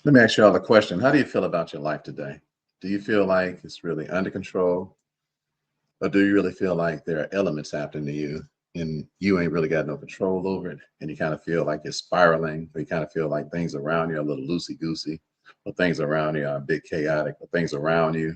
Let me ask you all a question. How do you feel about your life today? Do you feel like it's really under control? Or do you really feel like there are elements happening to you and you ain't really got no control over it? And you kind of feel like you're spiraling, or you kind of feel like things around you are a little loosey goosey, or things around you are a bit chaotic, or things around you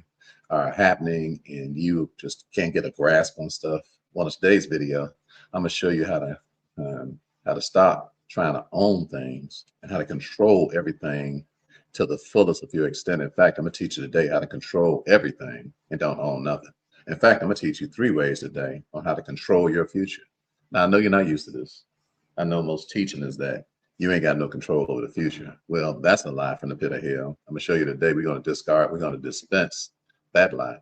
are happening and you just can't get a grasp on stuff. Well, in today's video, I'm gonna show you how to stop trying to own things and how to control everything to the fullest of your extent. In fact, I'm gonna teach you today how to control everything and don't own nothing. In fact, I'm gonna teach you 3 ways today on how to control your future. Now, I know you're not used to this. I know most teaching is that you ain't got no control over the future. Well, that's a lie from the pit of hell. I'm gonna show you today. We're gonna dispense that lie.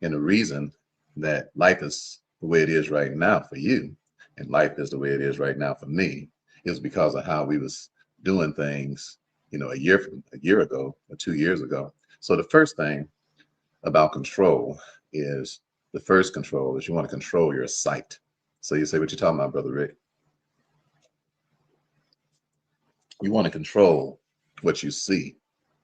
And the reason that life is the way it is right now for you, and life is the way it is right now for me, is because of how we was doing things, a year ago or 2 years ago. So the first thing about control is the first control is you want to control your sight. So you say, what you talking about, Brother Rick? You want to control what you see,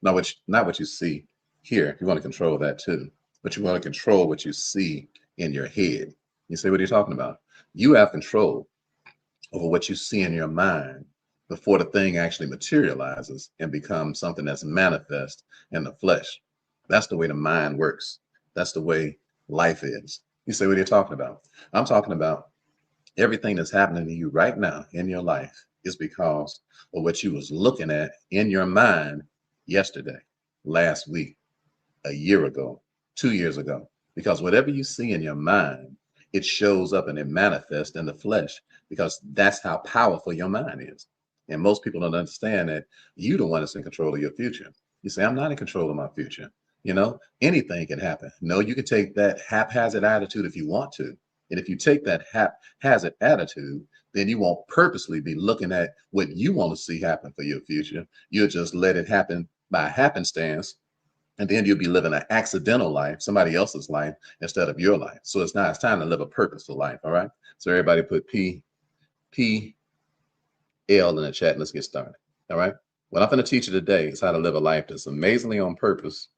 not what you see here. You want to control that too, but you want to control what you see in your head. You say, what are you talking about? You have control over what you see in your mind before the thing actually materializes and becomes something that's manifest in the flesh. That's the way the mind works. That's the way life is. You say, what are you talking about? I'm talking about everything that's happening to you right now in your life is because of what you was looking at in your mind yesterday, last week, a year ago, 2 years ago. Because whatever you see in your mind, it shows up and it manifests in the flesh because that's how powerful your mind is. And most people don't understand that you the one that's in control of your future. You say, I'm not in control of my future. Anything can happen. No, you can take that haphazard attitude if you want to. And if you take that haphazard attitude, then you won't purposely be looking at what you want to see happen for your future. You'll just let it happen by happenstance. And then you'll be living an accidental life, somebody else's life, instead of your life. So it's time to live a purposeful life. All right. So everybody put P L in the chat. Let's get started. All right. What I'm going to teach you today is how to live a life that's amazingly on purpose.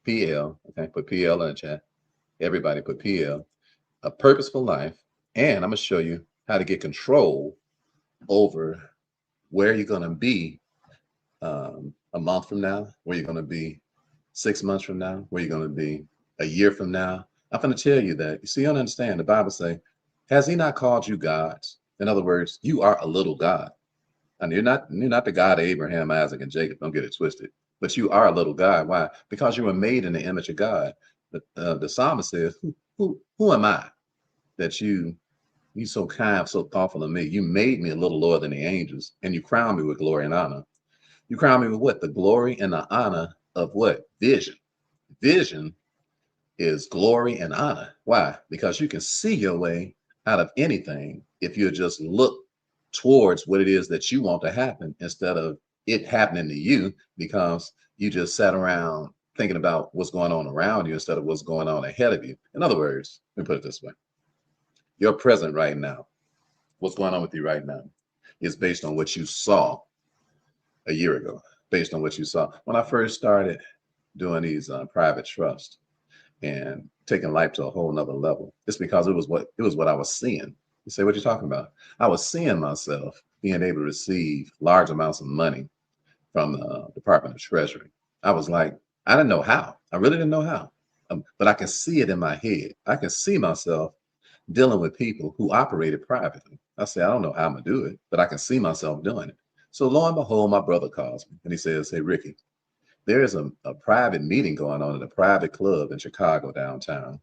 PL. Okay. Put PL in the chat. Everybody put PL. A purposeful life. And I'm going to show you how to get control over where you're going to be a month from now, where you're going to be 6 months from now, where you're going to be a year from now. I'm going to tell you that. You see, you don't understand. The Bible say, has he not called you gods? In other words, you are a little God. And you're not the God of Abraham, Isaac, and Jacob. Don't get it twisted. But you are a little God. Why? Because you were made in the image of God. The psalmist says, who am I that you so kind, so thoughtful of me? You made me a little lower than the angels, and you crowned me with glory and honor. You crown me with what? The glory and the honor of what? Vision. Vision is glory and honor. Why? Because you can see your way out of anything if you just look towards what it is that you want to happen instead of it happening to you, because you just sat around thinking about what's going on around you instead of what's going on ahead of you. In other words, let me put it this way. Your present right now, what's going on with you right now, is based on what you saw a year ago, based on what you saw. When I first started doing these private trusts and taking life to a whole nother level, it's because it was what I was seeing. You say, what you talking about? I was seeing myself being able to receive large amounts of money from the Department of Treasury. I was like, I didn't know how. I really didn't know how. But I can see it in my head. I can see myself dealing with people who operated privately. I say, I don't know how I'm gonna do it, but I can see myself doing it. So lo and behold, my brother calls me and he says, hey, Ricky, there is a private meeting going on in a private club in Chicago downtown.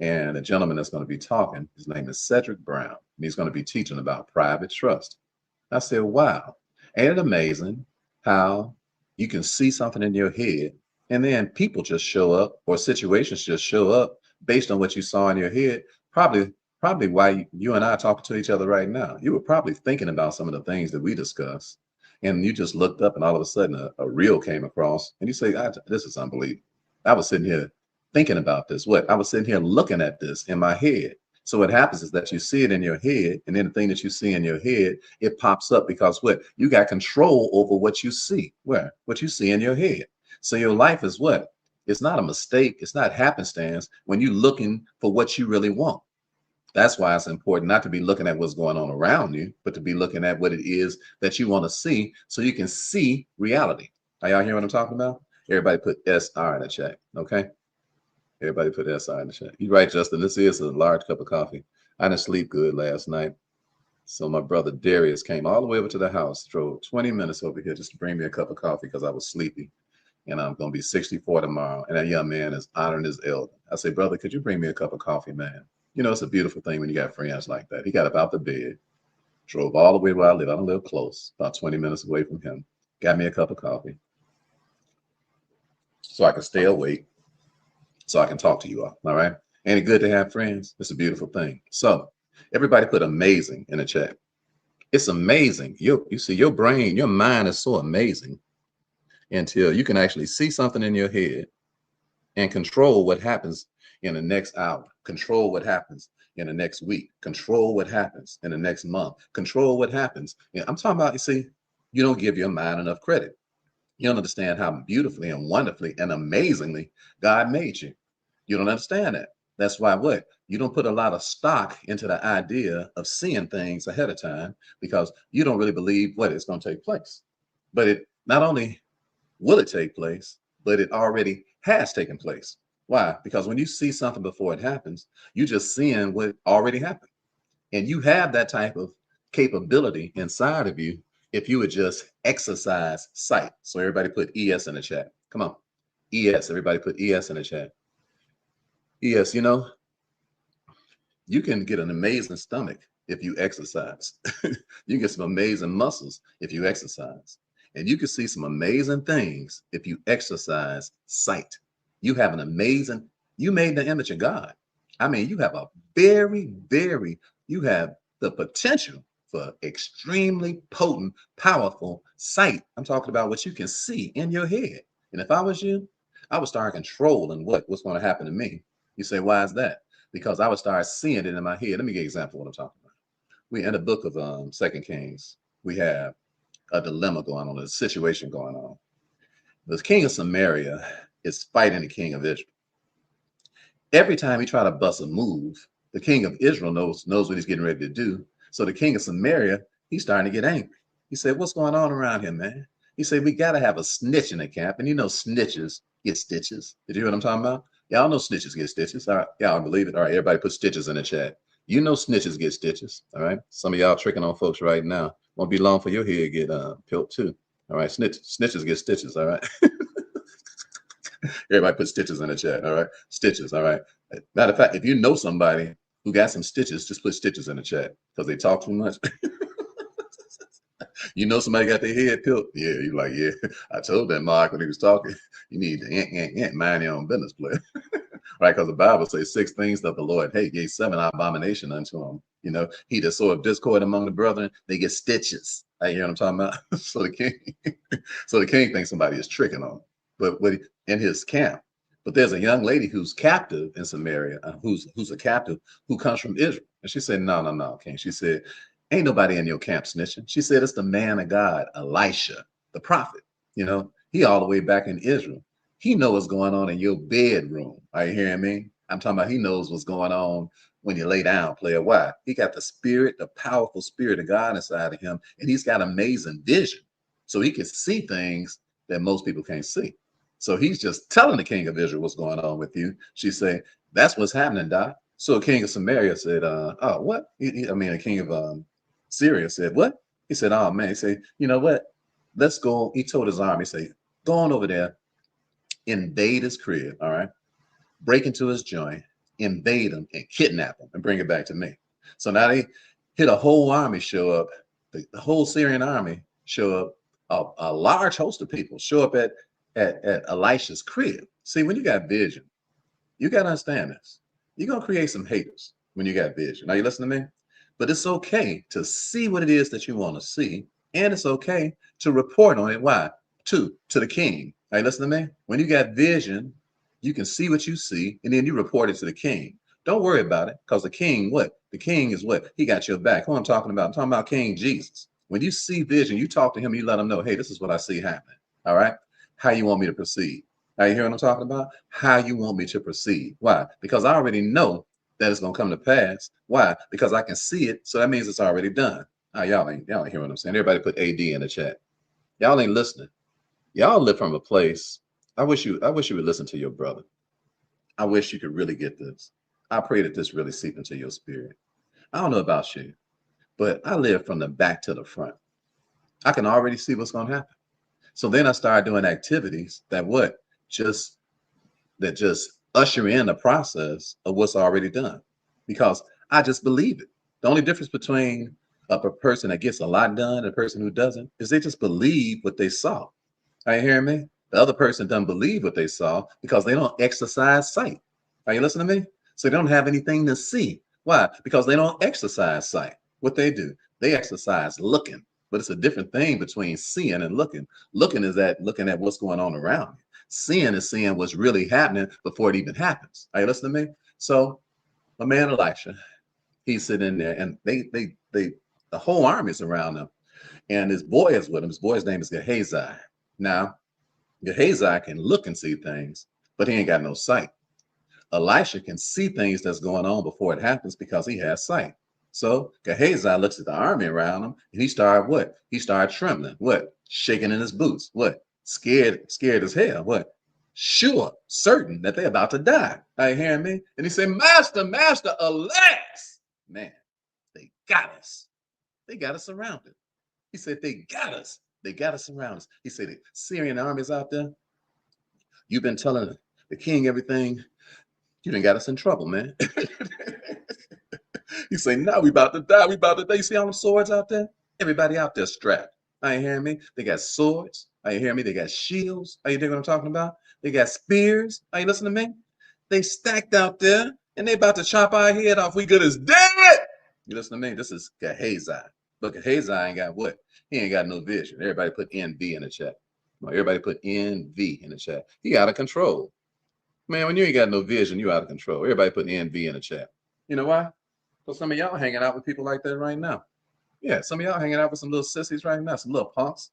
And the gentleman that's going to be talking, his name is Cedric Brown, and he's going to be teaching about private trust. I said, wow, ain't it amazing how you can see something in your head and then people just show up or situations just show up based on what you saw in your head? Probably why you and I are talking to each other right now. You were probably thinking about some of the things that we discussed, and you just looked up and all of a sudden a reel came across and you say, this is unbelievable. I was sitting here thinking about this. I was sitting here looking at this in my head. So what happens is that you see it in your head, and then the thing that you see in your head, it pops up because what? You got control over what you see. Where? What you see in your head. So your life is what? It's not a mistake. It's not happenstance when you're looking for what you really want. That's why it's important not to be looking at what's going on around you, but to be looking at what it is that you want to see so you can see reality. Are y'all hear what I'm talking about? Everybody put SR in the chat, okay? Everybody put SR in the chat. You're right, Justin. This is a large cup of coffee. I didn't sleep good last night. So my brother Darius came all the way over to the house, drove 20 minutes over here just to bring me a cup of coffee because I was sleepy. And I'm going to be 64 tomorrow. And that young man is honoring his elder. I say, brother, could you bring me a cup of coffee, man? You know, it's a beautiful thing when you got friends like that. He got up out the bed, drove all the way where I live. I don't live close, about 20 minutes away from him. Got me a cup of coffee so I can stay awake, so I can talk to you all right? Ain't it good to have friends? It's a beautiful thing. So everybody put amazing in the chat. It's amazing. You see, your brain, your mind is so amazing until you can actually see something in your head and control what happens in the next hour, control what happens in the next week, control what happens in the next month, control what happens. I'm talking about, you see, you don't give your mind enough credit. You don't understand how beautifully and wonderfully and amazingly God made you. You don't understand that. That's why what? You don't put a lot of stock into the idea of seeing things ahead of time because you don't really believe what is going to take place. But it not only will it take place, but it already has taken place. Why? Because when you see something before it happens, you're just seeing what already happened. And you have that type of capability inside of you if you would just exercise sight. So everybody put ES in the chat. Come on. ES. Everybody put ES in the chat. ES, you know, you can get an amazing stomach if you exercise. You get some amazing muscles if you exercise. And you can see some amazing things if you exercise sight. You have an amazing, you made the image of God. I mean, you have a you have the potential for extremely potent, powerful sight. I'm talking about what you can see in your head. And if I was you, I would start controlling what's going to happen to me. You say, why is that? Because I would start seeing it in my head. Let me give you an example of what I'm talking about. We in the book of Second Kings, we have a dilemma going on, a situation going on. The king of Samaria is fighting the king of Israel. Every time he try to bust a move, the king of Israel knows what he's getting ready to do. So the king of Samaria, he's starting to get angry. He said, what's going on around here, man? He said, we got to have a snitch in the camp. And you know, snitches get stitches. Did you hear what I'm talking about? Y'all know snitches get stitches. All right. Y'all believe it. All right. Everybody put stitches in the chat. You know, snitches get stitches. All right. Some of y'all tricking on folks right now. Won't be long for your head get peeled too. All right. Snitches get stitches. All right. Everybody put stitches in the chat. All right. Stitches. All right. Matter of fact, if you know somebody who got some stitches, just put stitches in the chat because they talk too much. You know somebody got their head peeled? Yeah, you're like, yeah, I told that Mark when he was talking, you need to mind your own business, player. Right? Because the Bible says 6 things that the Lord hate, gave 7 abomination unto him. You know, he that soweth discord among the brethren, they get stitches. You know what I'm talking about? So the king thinks somebody is tricking on him. But in his camp, but there's a young lady who's captive in Samaria, who's a captive who comes from Israel. And she said, no, king. She said, ain't nobody in your camp snitching. She said, it's the man of God, Elisha, the prophet. You know, he all the way back in Israel. He knows what's going on in your bedroom. Are you hearing me? I'm talking about he knows what's going on when you lay down, player. Why? He got the spirit, the powerful spirit of God inside of him, and he's got amazing vision. So he can see things that most people can't see. So he's just telling the king of Israel what's going on with you. She said, that's what's happening, Doc. So the king of Samaria said, oh, what? The king of Syria said, what? He said, oh, man. He said, you know what? Let's go. He told his army, say, go on over there, invade his crib, all right? Break into his joint, invade him, and kidnap him and bring it back to me. So now they hit a whole army show up, the whole Syrian army show up, a large host of people show up at Elisha's crib. See, when you got vision, you got to understand this. You're going to create some haters when you got vision. Now, you listen to me? But it's okay to see what it is that you want to see. And it's okay to report on it. Why? To the king. Now, you listen to me? When you got vision, you can see what you see, and then you report it to the king. Don't worry about it, because the king, what? The king is what? He got your back. Who I'm talking about? I'm talking about King Jesus. When you see vision, you talk to him, you let him know, hey, this is what I see happening. All right. How you want me to proceed? Are you hearing what I'm talking about? How you want me to proceed? Why? Because I already know that it's gonna come to pass. Why? Because I can see it. So that means it's already done. Y'all ain't hearing what I'm saying. Everybody put AD in the chat. Y'all ain't listening. Y'all live from a place. I wish you would listen to your brother. I wish you could really get this. I pray that this really seep into your spirit. I don't know about you, but I live from the back to the front. I can already see what's going to happen. So then I started doing activities that what? Just usher in the process of what's already done, because I just believe it. The only difference between a person that gets a lot done and a person who doesn't is they just believe what they saw. Are you hearing me? The other person doesn't believe what they saw because they don't exercise sight. Are you listening to me? So they don't have anything to see. Why? Because they don't exercise sight. What they do, they exercise looking. But it's a different thing between seeing and looking. Looking is that looking at what's going on around you. Seeing is seeing what's really happening before it even happens. Are you listening to me? So my man Elisha, he's sitting there, and the whole army is around him, and his boy is with him. His boy's name is Gehazi. Now, Gehazi can look and see things, but he ain't got no sight. Elisha can see things that's going on before it happens because he has sight. So Gehazi looks at the army around him, and he started what? He started trembling. What? Shaking in his boots. What? Scared as hell. What? Sure, certain that they're about to die. Are you hearing me? And he said, Master, Master, alas! Man, they got us. They got us surrounded. He said, they got us. They got us around us. He said, the Syrian armies out there, you've been telling the king everything. You done got us in trouble, man. He said, no, we about to die. We about to die. You see all them swords out there? Everybody out there strapped. Are you hearing me? They got swords. Are you hearing me? They got shields. Are you digging what I'm talking about? They got spears. Are you listening to me? They stacked out there, and they about to chop our head off. We good as dead. You listen to me? This is Gehazi. But Gehazi ain't got what? He ain't got no vision. Everybody put NV in the chat. Everybody put NV in the chat. He out of control. Man, when you ain't got no vision, you out of control. Everybody put NV in the chat. You know why? Because some of y'all hanging out with people like that right now. Yeah, some of y'all hanging out with some little sissies right now, some little punks.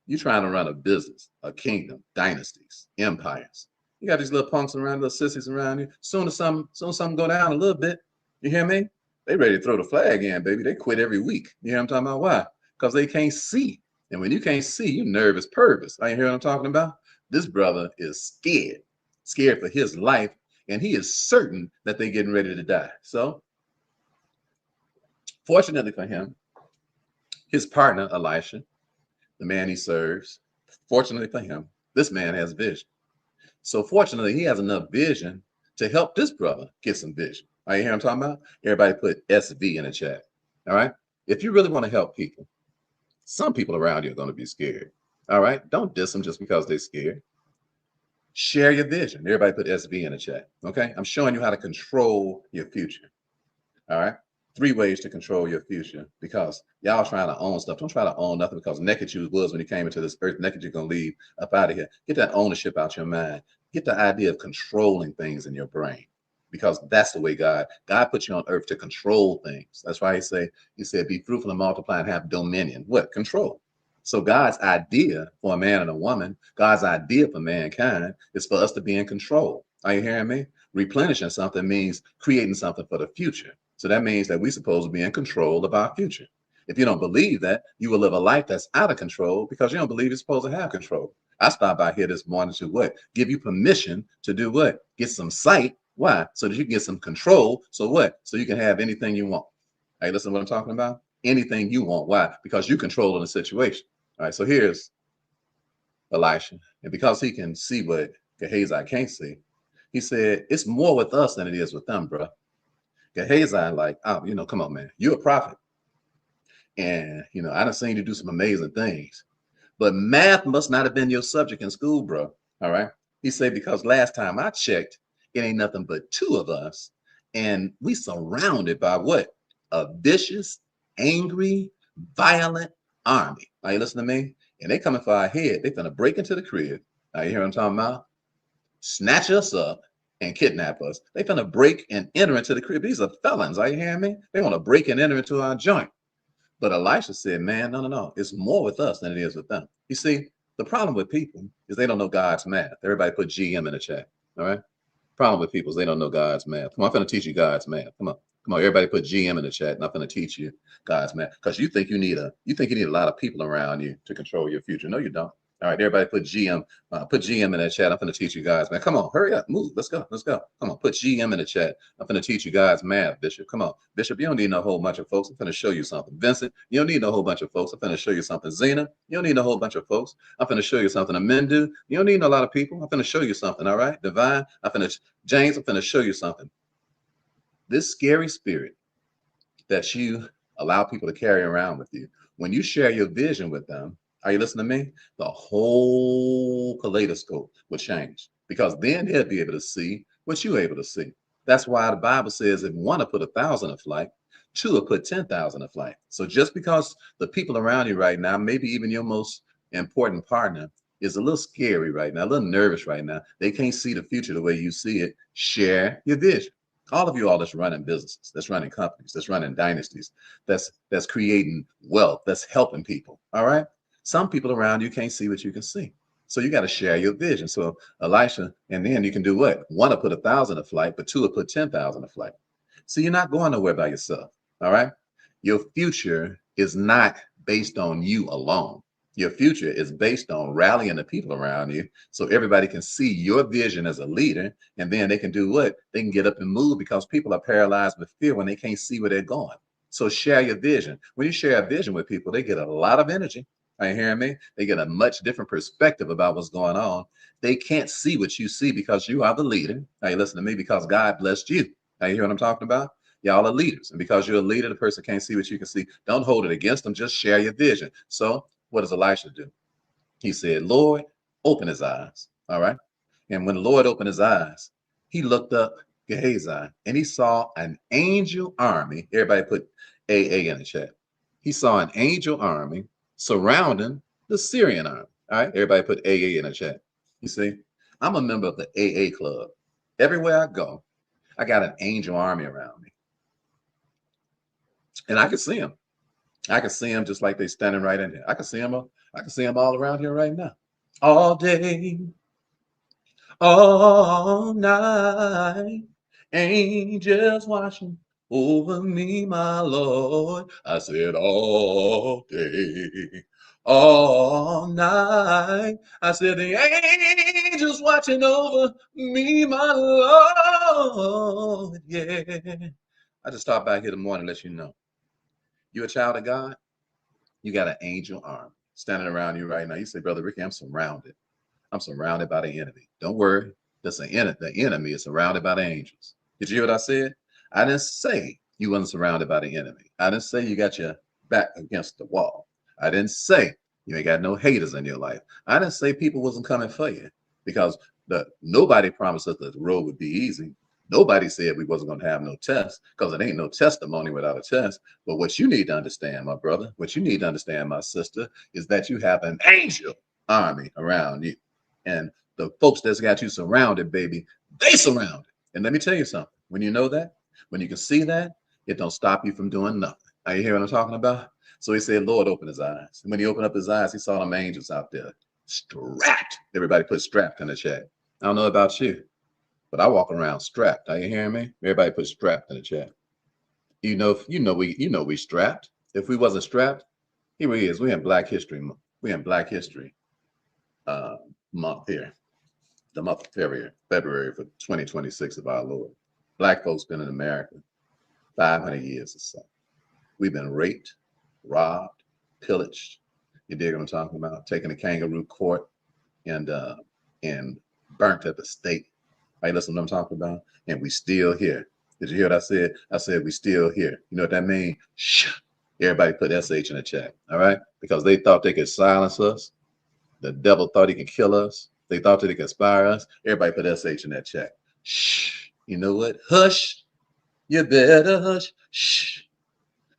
You trying to run a business, a kingdom, dynasties, empires. You got these little punks around, little sissies around you. Soon as something go down a little bit, you hear me? They ready to throw the flag in, baby. They quit every week. You hear what I'm talking about? Why? Because they can't see. And when you can't see, you nervous purpose. Are you hear what I'm talking about? This brother is scared for his life, and he is certain that they're getting ready to die. So, fortunately for him, his partner, Elisha, the man he serves, fortunately for him, this man has vision. So fortunately, he has enough vision to help this brother get some vision. Are you hear what I'm talking about? Everybody put SV in the chat. All right. If you really want to help people, some people around you are going to be scared. All right. Don't diss them just because they're scared. Share your vision. Everybody put SV in the chat. Okay. I'm showing you how to control your future. All right. 3 ways to control your future, because y'all trying to own stuff. Don't try to own nothing, because naked you was when you came into this earth. Naked you're going to leave up out of here. Get that ownership out your mind. Get the idea of controlling things in your brain, because that's the way God put you on earth to control things. That's why he said, be fruitful and multiply and have dominion. What? Control. So God's idea for a man and a woman, God's idea for mankind is for us to be in control. Are you hearing me? Replenishing something means creating something for the future. So that means that we're supposed to be in control of our future. If you don't believe that, you will live a life that's out of control because you don't believe you're supposed to have control. I stopped by here this morning to what? Give you permission to do what? Get some sight. Why? So that you can get some control. So what? So you can have anything you want. Hey, listen to what I'm talking about? Anything you want. Why? Because you control the situation. All right, so here's Elisha. And because he can see what Gehazi can't see, he said, it's more with us than it is with them, bro. Gehazi, like, oh, come on, man. You're a prophet. And, I done seen you do some amazing things. But math must not have been your subject in school, bro. All right. He said, because last time I checked, it ain't nothing but 2 of us. And we surrounded by what? A vicious, angry, violent army. Are you listening to me? And they coming for our head. They finna break into the crib. Are you hear what I'm talking about? Snatch us up and kidnap us. They finna break and enter into the crib. These are felons. Are you hearing me? They want to break and enter into our joint. But Elisha said, man, no, no, no. It's more with us than it is with them. You see, the problem with people is they don't know God's math. Everybody put GM in the chat. All right. Problem with people is they don't know God's math. Come on, I'm going to teach you God's math. Come on. Come on, everybody put GM in the chat, and I'm going to teach you God's math. Because you think you need a lot of people around you to control your future. No, you don't. All right, everybody put GM in the chat. I'm going to teach you guys, man. Come on, hurry up, move. Let's go. Let's go. Come on, put GM in the chat. I'm going to teach you guys math, Bishop. Come on, Bishop. You don't need no whole bunch of folks. I'm going to show you something. Vincent, you don't need no whole bunch of folks. I'm going to show you something. Zena, you don't need a whole bunch of folks. I'm going to show you something. Amendu, you don't need a lot of people. I'm going to show you something. All right, Divine, James, I'm going to show you something. This scary spirit that you allow people to carry around with you, when you share your vision with them, are you listening to me? The whole kaleidoscope will change, because then they'll be able to see what you're able to see. That's why the Bible says if one will put 1,000 to flight, two will put 10,000 to flight. So just because the people around you right now, maybe even your most important partner, is a little scary right now, a little nervous right now, they can't see the future the way you see it, share your vision. All of you all that's running businesses, that's running companies, that's running dynasties, that's creating wealth, that's helping people, all right? Some people around you can't see what you can see. So you got to share your vision. So Elisha, and then you can do what? One will put 1,000 to flight, but two will put 10,000 to flight. So you're not going nowhere by yourself, all right? Your future is not based on you alone. Your future is based on rallying the people around you so everybody can see your vision as a leader, and then they can do what? They can get up and move, because people are paralyzed with fear when they can't see where they're going. So share your vision. When you share a vision with people, they get a lot of energy. Are you hearing me? They get a much different perspective about what's going on. They can't see what you see because you are the leader. Now you listen to me, because God blessed you. Now you hear what I'm talking about? Y'all are leaders. And because you're a leader, the person can't see what you can see. Don't hold it against them. Just share your vision. So what does Elisha do? He said, Lord, open his eyes. All right. And when the Lord opened his eyes, he looked up Gehazi and he saw an angel army. Everybody put AA in the chat. He saw an angel army surrounding the Syrian army. All right, everybody put AA in the chat. You see, I'm a member of the AA club. Everywhere I go, I got an angel army around me. And I can see them. I can see them just like they're standing right in there. I can see them all around here right now. All day, all night, angels watching over me, my Lord. I said all day, all night. I said the angels watching over me, my Lord. Yeah. I just stopped by here this morning to let you know. You a child of God? You got an angel arm standing around you right now. You say, Brother Ricky, I'm surrounded. I'm surrounded by the enemy. Don't worry. The enemy is surrounded by the angels. Did you hear what I said? I didn't say you wasn't surrounded by the enemy. I didn't say you got your back against the wall. I didn't say you ain't got no haters in your life. I didn't say people wasn't coming for you, because nobody promised us that the road would be easy. Nobody said we wasn't going to have no test, because it ain't no testimony without a test. But what you need to understand, my brother, what you need to understand, my sister, is that you have an angel army around you. And the folks that's got you surrounded, baby, they surrounded. And let me tell you something. When you know that, when you can see that, it don't stop you from doing nothing. Are you hearing what I'm talking about? So he said, Lord, open his eyes. And when he opened up his eyes, he saw them angels out there, strapped. Everybody put strapped in the chat. I don't know about you, but I walk around strapped. Are you hearing me? Everybody put strapped in the chat. You know we strapped. If we wasn't strapped, here we is. We in Black History Month. We in Black History month here, the month of February for 2026 of our Lord. Black folks been in America 500 years or so. We've been raped, robbed, pillaged. You dig what I'm talking about? Taken to kangaroo court and burnt at the stake. Are you listening to what I'm talking about? And we still here. Did you hear what I said? I said we still here. You know what that means? Shh. Everybody put SH in the chat, all right? Because they thought they could silence us. The devil thought he could kill us. They thought that he could inspire us. Everybody put SH in that chat. Shh. You know what? Hush. You better hush. Shh.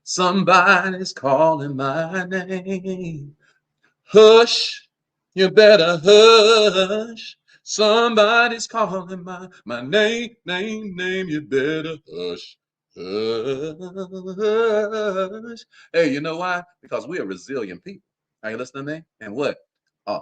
Somebody's calling my name. Hush. You better hush. Somebody's calling my name. You better hush, hush. Hey, you know why? Because we are resilient people. Are you listening to me? And what? Uh,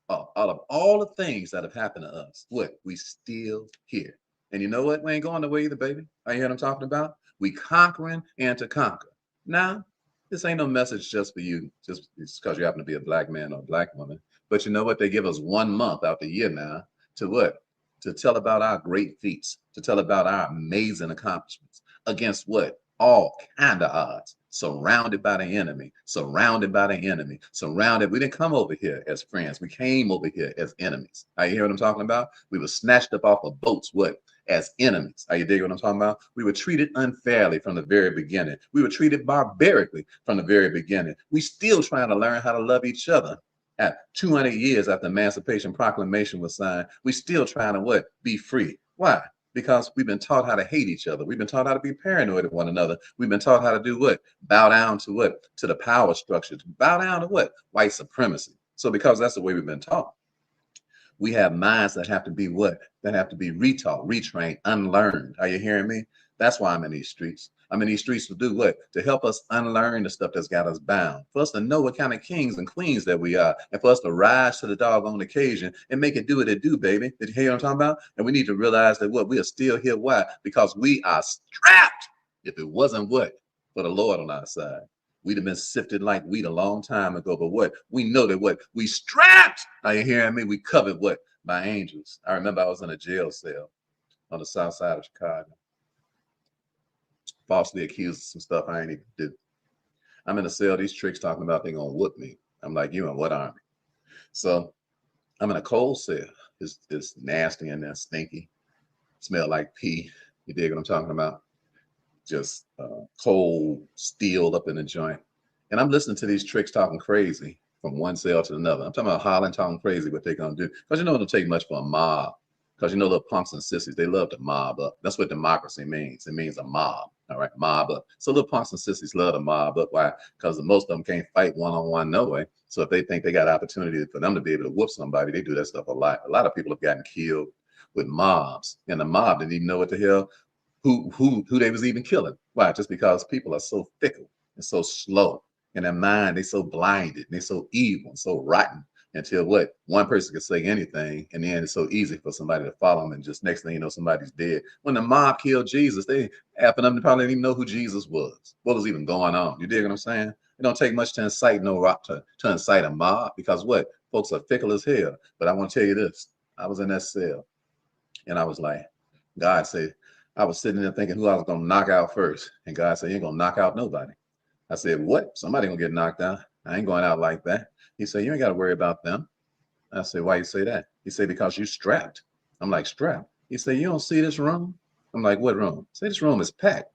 out of all the things that have happened to us, what? We still here. And you know what? We ain't going nowhere either, baby. Are you hear what I'm talking about? We conquering and to conquer. Now, this ain't no message just for you, just because you happen to be a black man or a black woman. But you know what? They give us 1 month out the year now to what? To tell about our great feats, to tell about our amazing accomplishments against what? All kind of odds, surrounded by the enemy, surrounded by the enemy, surrounded. We didn't come over here as friends. We came over here as enemies. Are you hear what I'm talking about? We were snatched up off of boats, what? As enemies. Are you dig what I'm talking about? We were treated unfairly from the very beginning. We were treated barbarically from the very beginning. We still trying to learn how to love each other. At 200 years after the Emancipation Proclamation was signed, we still trying to what? Be free. Why? Because we've been taught how to hate each other. We've been taught how to be paranoid of one another. We've been taught how to do what? Bow down to what? To the power structure. To bow down to what? White supremacy. So because that's the way we've been taught, we have minds that have to be what? That have to be retaught, retrained, unlearned. Are you hearing me? That's why I'm in these streets. I'm in these streets to do what? To help us unlearn the stuff that's got us bound. For us to know what kind of kings and queens that we are. And for us to rise to the doggone occasion and make it do what it do, baby. Did you hear what I'm talking about? And we need to realize that what? We are still here. Why? Because we are strapped. If it wasn't what? For the Lord on our side. We'd have been sifted like wheat a long time ago. But what? We know that what? We strapped. Are you hearing me? We covered what? By angels. I remember I was in a jail cell on the south side of Chicago. Falsely accused of some stuff I ain't even do. I'm in a cell, these tricks talking about they gonna whoop me. I'm like, you in what army? So I'm in a cold cell. It's nasty in there, stinky. Smell like pee. You dig what I'm talking about? Just cold steel up in the joint. And I'm listening to these tricks talking crazy from one cell to another. I'm talking about hollering, talking crazy what they're gonna do. Because you know it don't take much for a mob. Because you know little punks and sissies, they love to mob up. That's what democracy means. It means a mob. All right, mob up. So little punks and sissies love to mob up. Why? Because most of them can't fight one-on-one no way. So if they think they got opportunity for them to be able to whoop somebody, they do that stuff a lot. A lot of people have gotten killed with mobs. And the mob didn't even know what the hell who they was even killing. Why? Just because people are so fickle and so slow. In their mind, they so blinded, and they so evil and so rotten until what? One person can say anything, and then it's so easy for somebody to follow them, and just next thing you know, somebody's dead. When the mob killed Jesus, they half of them probably didn't even know who Jesus was. What was even going on? You dig what I'm saying? It don't take much to incite no rock to incite a mob, because what? Folks are fickle as hell. But I want to tell you this. I was in that cell, and I was like, God said, I was sitting there thinking who I was gonna knock out first. And God said, you ain't gonna knock out nobody. I said, what? Somebody gonna get knocked out. I ain't going out like that. He said, you ain't gotta worry about them. I said, why you say that? He said, because you strapped. I'm like, strapped? He said, you don't see this room? I'm like, what room? Say this room is packed.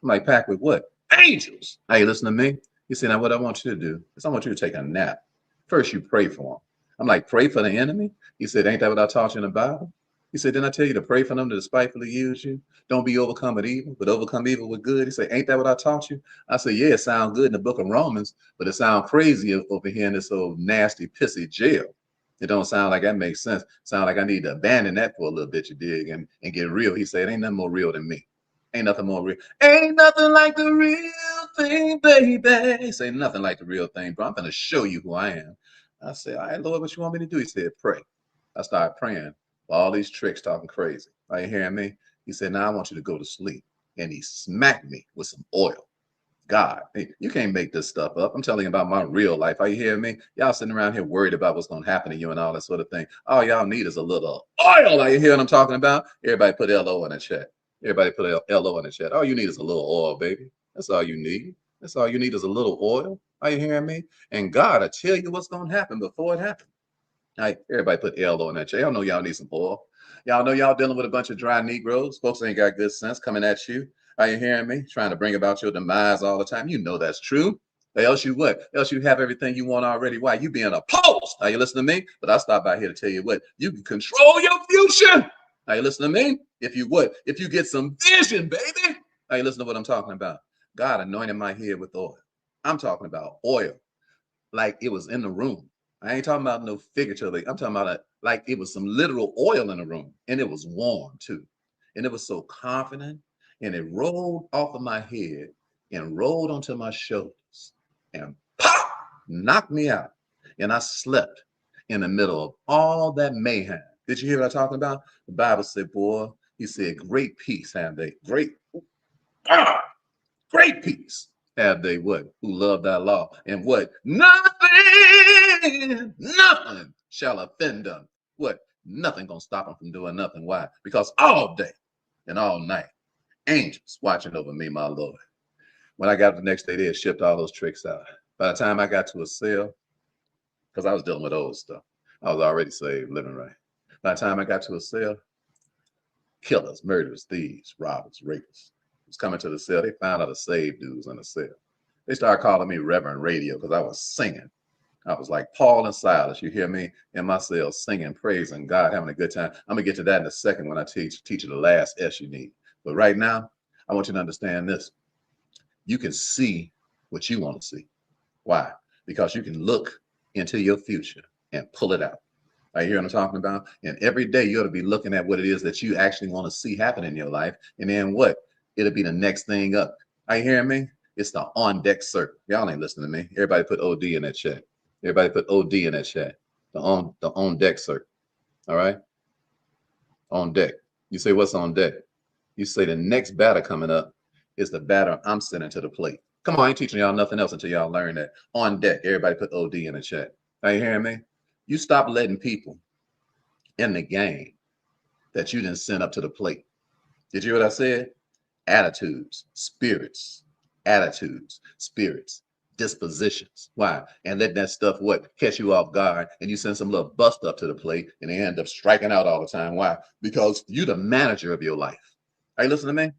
I'm like, packed with what? Angels. Hey, listen to me. He said, now what I want you to do is I want you to take a nap. First, you pray for them. I'm like, pray for the enemy? He said, ain't that what I taught you in the Bible? He said, didn't I tell you to pray for them to despitefully use you? Don't be overcome with evil, but overcome evil with good. He said, ain't that what I taught you? I said, yeah, it sounds good in the book of Romans, but it sounds crazy over here in this old nasty, pissy jail. It don't sound like that makes sense. Sound like I need to abandon that for a little bit, you dig, and get real. He said, ain't nothing more real than me. Ain't nothing more real. Ain't nothing like the real thing, baby. Say nothing like the real thing, bro. I'm going to show you who I am. I said, all right, Lord, what you want me to do? He said, pray. I started praying. All these tricks talking crazy. Are you hearing me? He said, now I want you to go to sleep. And he smacked me with some oil. God, hey, you can't make this stuff up. I'm telling you about my real life. Are you hearing me? Y'all sitting around here worried about what's going to happen to you and all that sort of thing. All y'all need is a little oil. Are you hearing what I'm talking about? Everybody put LO in the chat. Everybody put LO in the chat. All you need is a little oil, baby. That's all you need. That's all you need is a little oil. Are you hearing me? And God will tell you what's going to happen before it happens. All right, everybody put LO in that chat. Y'all know y'all need some oil. Y'all know y'all dealing with a bunch of dry Negroes. Folks ain't got good sense coming at you. Are you hearing me? Trying to bring about your demise all the time. You know that's true. Or else you what? Else you have everything you want already. Why? You being opposed. Are you listening to me? But I stopped by here to tell you what. You can control your future. Are you listening to me? If you would. If you get some vision, baby. Are you listening to what I'm talking about? God anointed my head with oil. I'm talking about oil. Like it was in the room. I ain't talking about no figuratively. I'm talking about like it was some literal oil in the room, and it was warm too. And it was so confident, and it rolled off of my head and rolled onto my shoulders and pop, knocked me out. And I slept in the middle of all that mayhem. Did you hear what I'm talking about? The Bible said, boy, he said, great peace have they. Ah, great peace have they what? Who love thy law. And what? Nothing shall offend them. What? Nothing gonna stop them from doing nothing. Why? Because all day and all night, angels watching over me, my Lord. When I got up the next day, they had shipped all those tricks out. By the time I got to a cell, because I was dealing with old stuff, I was already saved, living right. By the time I got to a cell, killers, murderers, thieves, robbers, rapists was coming to the cell. They found out the saved dudes in the cell. They started calling me Reverend Radio because I was singing. I was like Paul and Silas, you hear me, in my cell singing, praising God, having a good time. I'm going to get to that in a second when I teach you the last S you need. But right now, I want you to understand this. You can see what you want to see. Why? Because you can look into your future and pull it out. I hear what I'm talking about? And every day you ought to be looking at what it is that you actually want to see happen in your life. And then what? It'll be the next thing up. Are you hearing me? It's the on deck circle. Y'all ain't listening to me. Everybody put OD in that chat. Everybody put OD in that chat. The on deck circle. All right? On deck. You say, what's on deck? You say the next batter coming up is the batter I'm sending to the plate. Come on, I ain't teaching y'all nothing else until y'all learn that. On deck. Everybody put OD in the chat. Are you hearing me? You stop letting people in the game that you didn't send up to the plate. Did you hear what I said? Attitudes, spirits, dispositions. Why? And let that stuff what? Catch you off guard, and you send some little bust up to the plate, and they end up striking out all the time. Why? Because you're the manager of your life. Are you listening to me?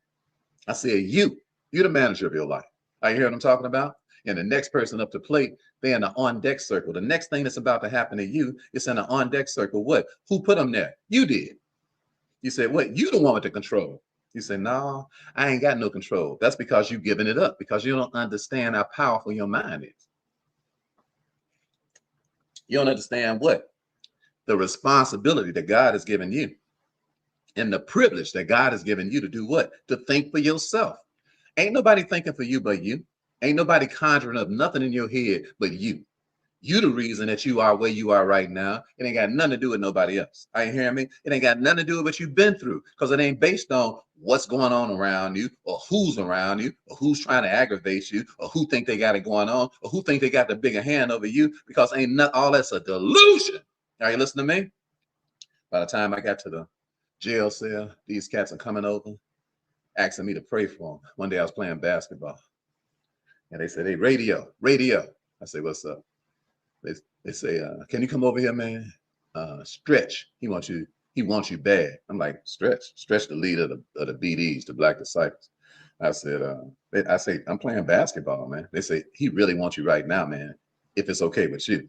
I said you're the manager of your life. Are you hear what I'm talking about? And the next person up to plate, they're in the on deck circle. The next thing that's about to happen to you is in the on deck circle. What? Who put them there? You did. You said, what? You the one with the control. You say, no, I ain't got no control. That's because you're giving it up, because you don't understand how powerful your mind is. You don't understand what? The responsibility that God has given you and the privilege that God has given you to do what? To think for yourself. Ain't nobody thinking for you but you. Ain't nobody conjuring up nothing in your head but you. You the reason that you are where you are right now. It ain't got nothing to do with nobody else. Are you hearing me? It ain't got nothing to do with what you've been through, because it ain't based on what's going on around you, or who's around you, or who's trying to aggravate you, or who think they got it going on, or who think they got the bigger hand over you, because ain't not all that's a delusion. Are you listening to me? By the time I got to the jail cell, these cats are coming over, asking me to pray for them. One day I was playing basketball, and they said, hey, radio. I say, what's up? They say, can you come over here, man? Stretch. He wants you bad. I'm like, Stretch the leader of the BDs, the Black Disciples. I said, I'm playing basketball, man. They say, he really wants you right now, man, if it's okay with you.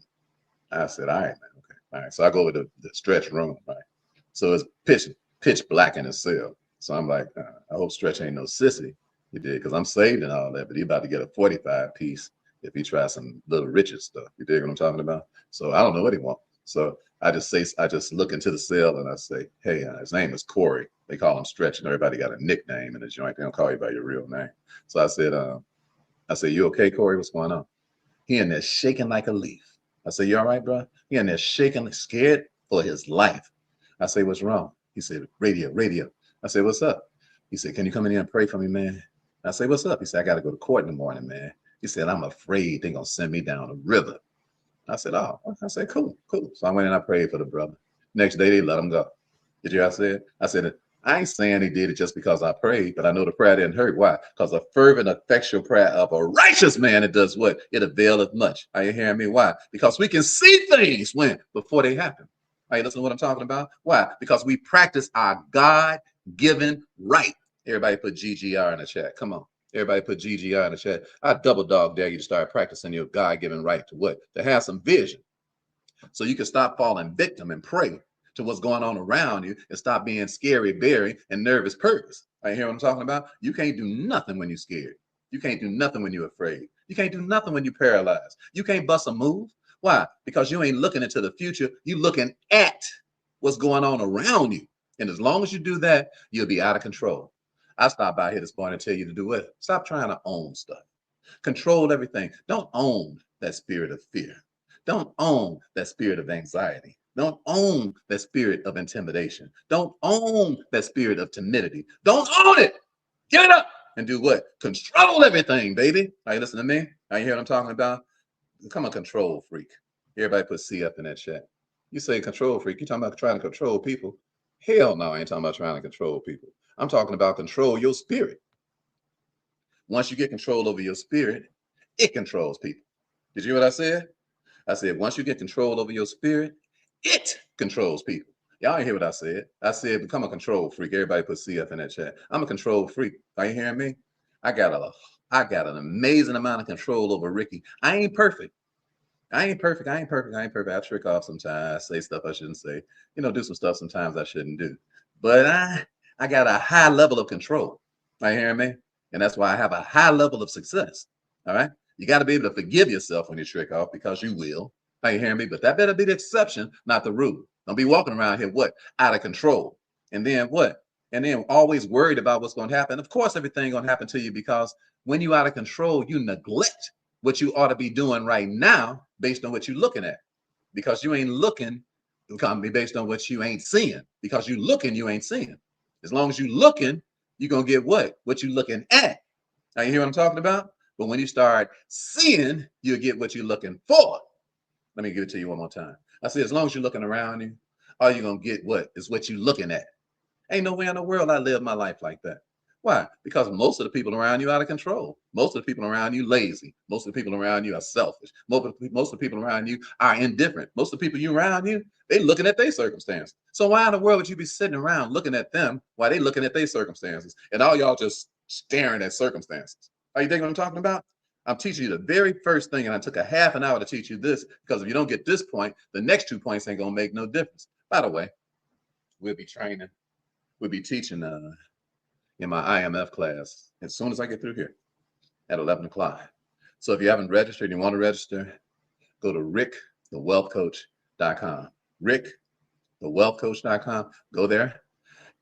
I said, all right, man, okay. All right. So I go over to the Stretch room, right? So it's pitch black in his cell. So I'm like, I hope Stretch ain't no sissy. He did, because I'm saved and all that, but he about to get a 45 piece if he tries some little Richard stuff. You dig what I'm talking about? So I don't know what he wants. So I just look into the cell and I say, hey, his name is Corey. They call him Stretch, and everybody got a nickname in the joint. They don't call you by your real name. So I said, you okay, Corey? What's going on? He in there shaking like a leaf. I said, you all right, bro? He in there shaking, scared for his life. I say, what's wrong? He said, radio. I said, what's up? He said, can you come in here and pray for me, man? I say, what's up? He said, I got to go to court in the morning, man. He said, I'm afraid they're going to send me down the river. I said, oh, I said, cool. So I went and I prayed for the brother. Next day, they let him go. Did you hear what I said? I said, I ain't saying he did it just because I prayed, but I know the prayer didn't hurt. Why? Because a fervent, effectual prayer of a righteous man, it does what? It availeth much. Are you hearing me? Why? Because we can see things before they happen. Are you listening to what I'm talking about? Why? Because we practice our God-given right. Everybody put GGR in the chat. Come on. Everybody put GGR in the chat. I double dog dare you to start practicing your God-given right to what? To have some vision. So you can stop falling victim and prey to what's going on around you and stop being scary Barry and nervous Curtis. Are you hear what I'm talking about? You can't do nothing when you're scared. You can't do nothing when you're afraid. You can't do nothing when you're paralyzed. You can't bust a move. Why? Because you ain't looking into the future. You looking at what's going on around you. And as long as you do that, you'll be out of control. I stopped by here this morning to tell you to do what? Stop trying to own stuff. Control everything. Don't own that spirit of fear. Don't own that spirit of anxiety. Don't own that spirit of intimidation. Don't own that spirit of timidity. Don't own it. Give it up and do what? Control everything, baby. Are you listening to me? Are you hear what I'm talking about? Become a control freak. Everybody put CF in that chat. You say control freak, you talking about trying to control people? Hell no, I ain't talking about trying to control people. I'm talking about control your spirit. Once you get control over your spirit, it controls people. Did you hear what I said? I said, once you get control over your spirit, it controls people. Y'all ain't hear what I said. I said, become a control freak. Everybody put CF in that chat. I'm a control freak. Are you hearing me? I got an amazing amount of control over Ricky. I ain't perfect. I ain't perfect. I trick off sometimes. I say stuff I shouldn't say. Do some stuff sometimes I shouldn't do. But I got a high level of control. Are you hearing me? And that's why I have a high level of success. All right. You got to be able to forgive yourself when you trick off, because you will. Are you hearing me? But that better be the exception, not the rule. Don't be walking around here, what? Out of control. And then what? And then always worried about what's going to happen. Of course, everything going to happen to you, because when you're out of control, you neglect what you ought to be doing right now based on what you're looking at. Because you ain't looking, based on what you ain't seeing. Because you looking, you ain't seeing. As long as you looking, you're going to get what? What you looking at. Now, you hear what I'm talking about? But when you start seeing, you'll get what you're looking for. Let me give it to you one more time. I said, as long as you're looking around you, all you're going to get what is what you're looking at. Ain't no way in the world I live my life like that. Why? Because most of the people around you are out of control. Most of the people around you lazy. Most of the people around you are selfish. Most of the people around you are indifferent. Most of the people around you, they looking at their circumstance. So why in the world would you be sitting around looking at them while they looking at their circumstances, and all y'all just staring at circumstances? Are you thinking what I'm talking about? I'm teaching you the very first thing, and I took a half an hour to teach you this, because if you don't get this point, the next 2 points ain't gonna make no difference. By the way, we'll be teaching in my IMF class as soon as I get through here at 11 o'clock. So if you haven't registered and you want to register, go to rickthewealthcoach.com. rickthewealthcoach.com. Go there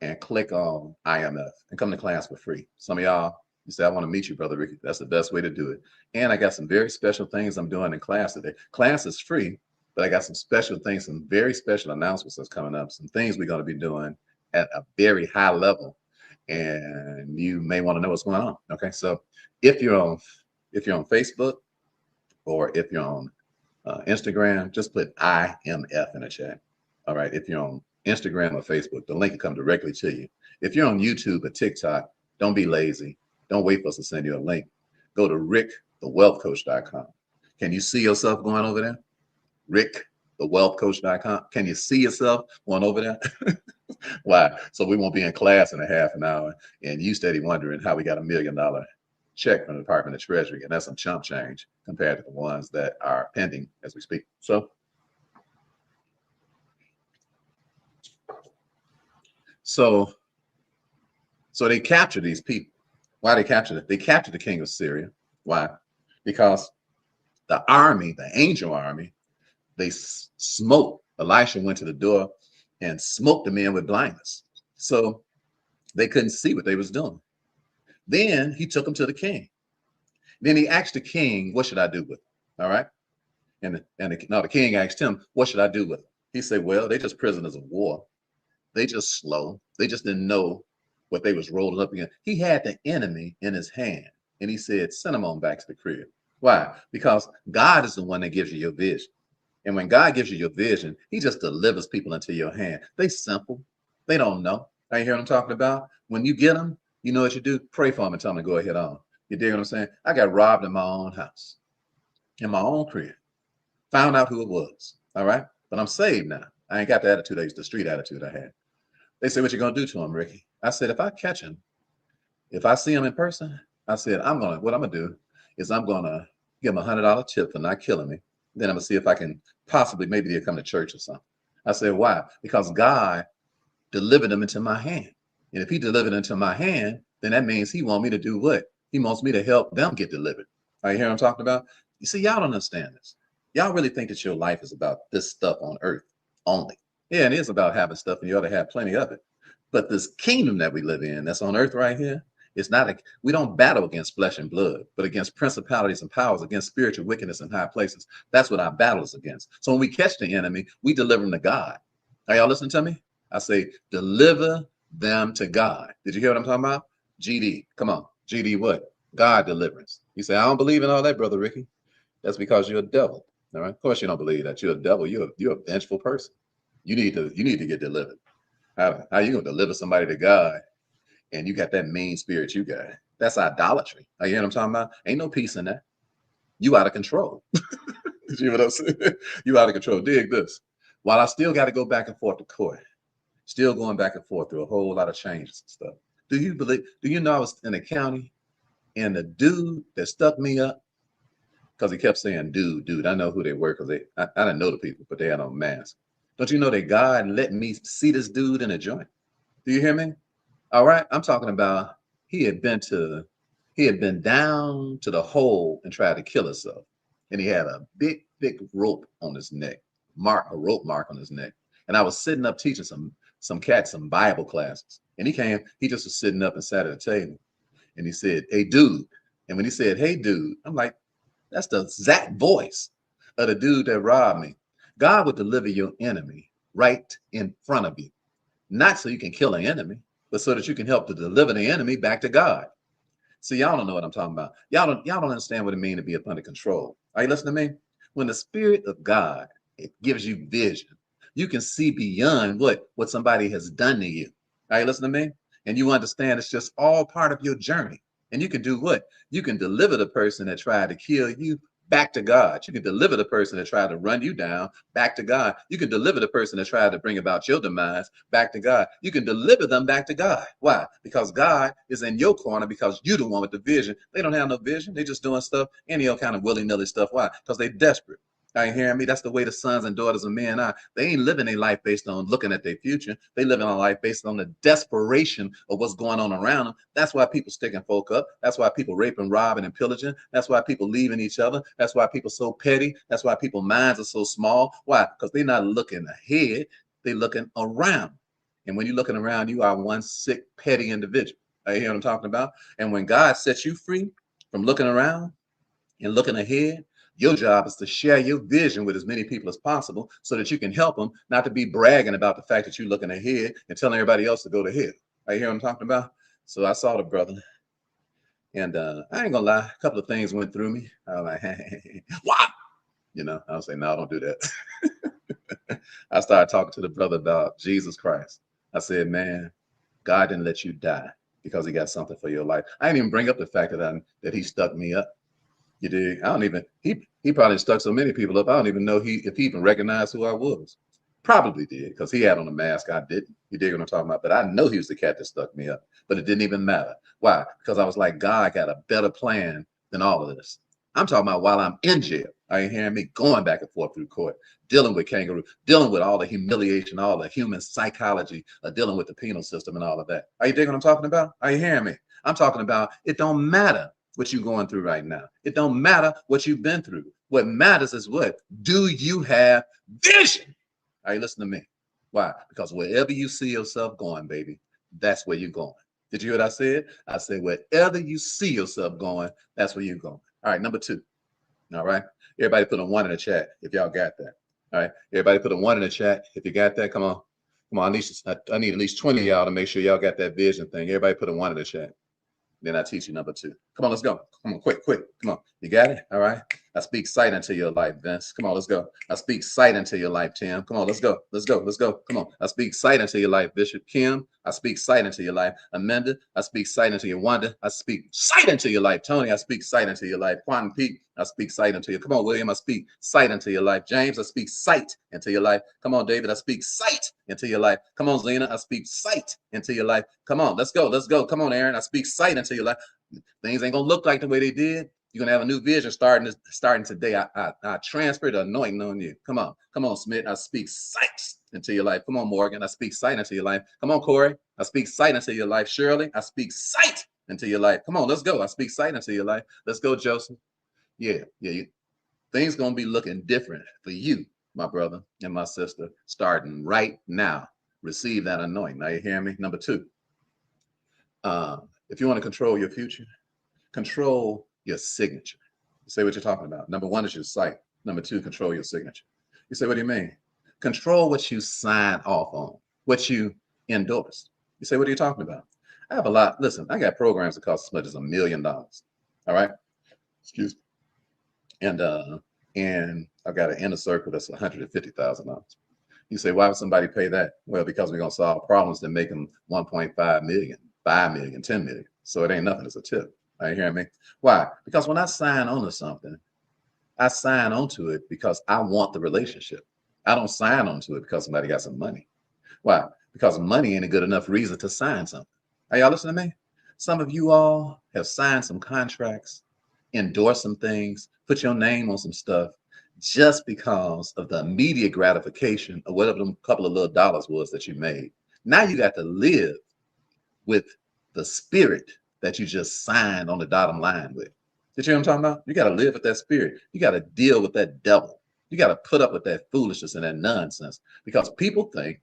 and click on IMF and come to class for free. Some of y'all, you say, I want to meet you, Brother Ricky. That's the best way to do it. And I got some very special things I'm doing in class today. Class is free, but I got some special things, some very special announcements that's coming up, some things we're going to be doing at a very high level. And you may want to know what's going on. Okay. So if you're on Facebook, or if you're on Instagram, just put IMF in the chat. All right. If you're on Instagram or Facebook, the link will come directly to you. If you're on YouTube or TikTok, don't be lazy. Don't wait for us to send you a link. Go to rickthewealthcoach.com. Can you see yourself going over there? rickthewealthcoach.com. Can you see yourself going over there? Why? So we won't be in class in a half an hour, and you steady wondering how we got $1 million check from the Department of Treasury, and that's some chump change compared to the ones that are pending as we speak. So they capture these people. Why they capture it? They captured the king of Syria. Why? Because the army, the angel army, they smoked. Elisha went to the door and smoked the men with blindness. So they couldn't see what they was doing. Then he took them to the king. Then he asked the king, what should I do with them? All right. And the king asked him, what should I do with them? He said, well, they just prisoners of war. They just slow. They just didn't know what they was rolling up against. He had the enemy in his hand, and he said, send them on back to the crib. Why? Because God is the one that gives you your vision. And when God gives you your vision, he just delivers people into your hand. They simple. They don't know. Are you hearing what I'm talking about? When you get them, you know what you do? Pray for them and tell them to go ahead on. You dig what I'm saying? I got robbed in my own house, in my own crib. Found out who it was. All right. But I'm saved now. I ain't got the attitude, the street attitude I had. They said, what you going to do to him, Ricky? I said, if I catch him, if I see him in person, I said, what I'm going to do is I'm going to give him $100 tip for not killing me. Then I'm going to see if I can possibly, maybe they'll come to church or something. I said, why? Because God delivered them into my hand. And if he delivered into my hand, then that means he wants me to do what? He wants me to help them get delivered. Are you hearing what I'm talking about? You see, y'all don't understand this. Y'all really think that your life is about this stuff on earth only. Yeah, it is about having stuff and you ought to have plenty of it. But this kingdom that we live in, that's on earth right here, it's not a, we don't battle against flesh and blood, but against principalities and powers, against spiritual wickedness in high places. That's what our battle is against. So when we catch the enemy, we deliver them to God. Are y'all listening to me? I say, deliver them to God. Did you hear what I'm talking about? GD, come on. GD what? God deliverance. You say, I don't believe in all that, Brother Ricky. That's because you're a devil. All right. Of course, you don't believe that you're a devil. You're a vengeful person. You need to get delivered. How you gonna deliver somebody to God and you got that mean spirit you got? That's idolatry. You hear what I'm talking about? Ain't no peace in that. You out of control. You see what I'm saying? You out of control. Dig this. While I still got to go back and forth to court, still going back and forth through a whole lot of changes and stuff. Do you know I was in the county and the dude that stuck me up, because he kept saying, dude, I know who they were because I didn't know the people, but they had on masks. Don't you know that God let me see this dude in a joint? Do you hear me? All right. I'm talking about he had been down to the hole and tried to kill himself. And he had a big, thick rope on his neck, a rope mark on his neck. And I was sitting up teaching some cats some Bible classes. And he just was sitting up and sat at a table. And he said, hey, dude. And when he said, hey, dude, I'm like, that's the exact voice of the dude that robbed me. God would deliver your enemy right in front of you, not so you can kill an enemy, but so that you can help to deliver the enemy back to God. See, y'all don't know what I'm talking about. Y'all don't understand what it means to be up under control. Are you listening to me? When the Spirit of God, it gives you vision, you can see beyond what somebody has done to you. Are you listening to me? And you understand it's just all part of your journey. And you can do what? You can deliver the person that tried to kill you back to God. You can deliver the person that tried to run you down back to God. You can deliver the person that tried to bring about your demise back to God. You can deliver them back to God. Why? Because God is in your corner, because you're the one with the vision. They don't have no vision. They're just doing stuff, any old kind of willy-nilly stuff. Why? Because they're desperate. Are you hearing me? That's the way the sons and daughters of men are. They ain't living their life based on looking at their future. They living a life based on the desperation of what's going on around them. That's why people sticking folk up. That's why people raping, robbing, and pillaging. That's why people leaving each other. That's why people so petty. That's why people's minds are so small. Why? Because they're not looking ahead. They're looking around. And when you're looking around, you are one sick, petty individual. You hear what I'm talking about? And when God sets you free from looking around and looking ahead, your job is to share your vision with as many people as possible so that you can help them, not to be bragging about the fact that you're looking ahead and telling everybody else to go to hell. You hear what I'm talking about? So I saw the brother, and I ain't gonna lie, a couple of things went through me. I was like, hey, what? I was saying, no, don't do that. I started talking to the brother about Jesus Christ. I said, man, God didn't let you die because he got something for your life. I didn't even bring up the fact that he stuck me up. You dig? I don't even, he probably stuck so many people up. I don't even know if he even recognized who I was. Probably did, because he had on a mask. I didn't. You dig what I'm talking about? But I know he was the cat that stuck me up. But it didn't even matter. Why? Because I was like, God got a better plan than all of this. I'm talking about while I'm in jail. Are you hearing me? Going back and forth through court, dealing with kangaroo, dealing with all the humiliation, all the human psychology, dealing with the penal system and all of that. Are you digging what I'm talking about? Are you hearing me? I'm talking about it don't matter what you're going through right now. It don't matter what you've been through. What matters is what? Do you have vision? Are you listening to me? Why? Because wherever you see yourself going, baby, that's where you're going. Did you hear what I said? I said, wherever you see yourself going, that's where you're going. All right, number 2. All right. Everybody put a 1 in the chat if y'all got that. All right. Everybody put a 1 in the chat if you got that. Come on. Come on. I need at least 20 of y'all to make sure y'all got that vision thing. Everybody put a 1 in the chat. Then I teach you number 2. Come on, let's go. Come on, quick. Come on. You got it? All right. I speak sight into your life, Vince. Come on, let's go. I speak sight into your life, Tim. Come on, let's go. Come on. I speak sight into your life, Bishop Kim. I speak sight into your life, Amanda. I speak sight into your Wanda. I speak sight into your life, Tony. I speak sight into your life, Quantum Pete. I speak sight into you. Come on, William. I speak sight into your life, James. I speak sight into your life. Come on, David. I speak sight into your life. Come on, Zena. I speak sight into your life. Come on, let's go. Come on, Aaron. I speak sight into your life. Things ain't gonna look like the way they did. You're gonna have a new vision starting today. I transfer the anointing on you. Come on, Smith. I speak sight into your life. Come on, Morgan. I speak sight into your life. Come on, Corey. I speak sight into your life. Shirley. I speak sight into your life. Come on, let's go. I speak sight into your life. Let's go, Joseph. Yeah. Things gonna be looking different for you, my brother and my sister, starting right now. Receive that anointing. Now you hear me? Number two, if you want to control your future, control your signature. You say what you're talking about. Number one is your site. Number two, control your signature. You say, what do you mean? Control what you sign off on, what you endorse. You say, what are you talking about? I have a lot. Listen, I got programs that cost as much as $1 million. All right. Excuse me. And I've got an inner circle that's $150,000. You say, why would somebody pay that? Well, because we're gonna solve problems that make them 1.5 million, 5 million, 10 million. So it ain't nothing as a tip. Are you hearing me? Why? Because when I sign on to something, I sign onto it because I want the relationship. I don't sign onto it because somebody got some money. Why? Because money ain't a good enough reason to sign something. Are y'all listening to me? Some of you all have signed some contracts, endorsed some things, put your name on some stuff just because of the immediate gratification of whatever them couple of little dollars was that you made. Now you got to live with the spirit that you just signed on the dottom line with. Did you hear what I'm talking about? You got to live with that spirit. You got to deal with that devil. You got to put up with that foolishness and that nonsense, because people think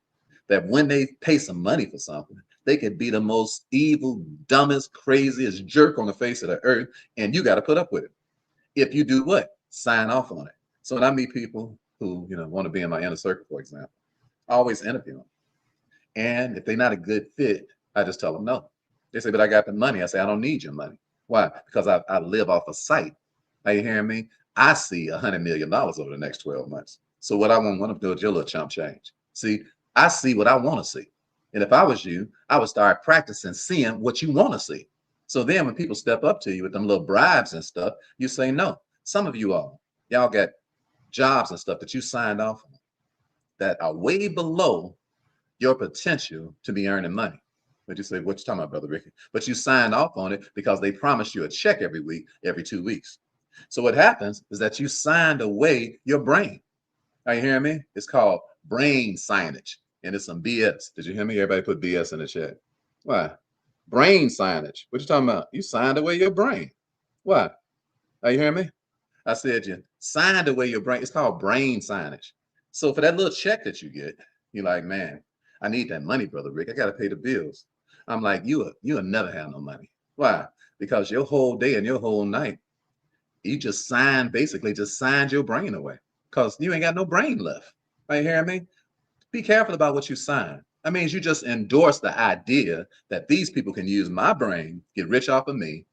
that when they pay some money for something, they could be the most evil, dumbest, craziest jerk on the face of the earth, and you got to put up with it. If you do what? Sign off on it. So when I meet people who, want to be in my inner circle, for example, I always interview them. And if they're not a good fit, I just tell them no. They say, but I got the money. I say, I don't need your money. Why? Because I live off of sight. Are you hearing me? I see $100 million over the next 12 months. So what I want to do is your little chump change. See, I see what I want to see. And if I was you, I would start practicing seeing what you want to see. So then when people step up to you with them little bribes and stuff, you say no. Some of you all, y'all got jobs and stuff that you signed off on that are way below your potential to be earning money. But you say, what you talking about, Brother Ricky? But you signed off on it because they promised you a check every week, every 2 weeks. So what happens is that you signed away your brain. Are you hearing me? It's called brain signage, and it's some BS. Did you hear me? Everybody put BS in the chat. Why? Brain signage. What you talking about? You signed away your brain. Why? Are you hearing me? I said you signed away your brain. It's called brain signage. So for that little check that you get, you're like, man, I need that money, Brother Rick. I got to pay the bills. I'm like, you'll never have no money. Why? Because your whole day and your whole night, you just basically just signed your brain away because you ain't got no brain left. Are you hearing me? Be careful about what you sign. That means you just endorse the idea that these people can use my brain, get rich off of me.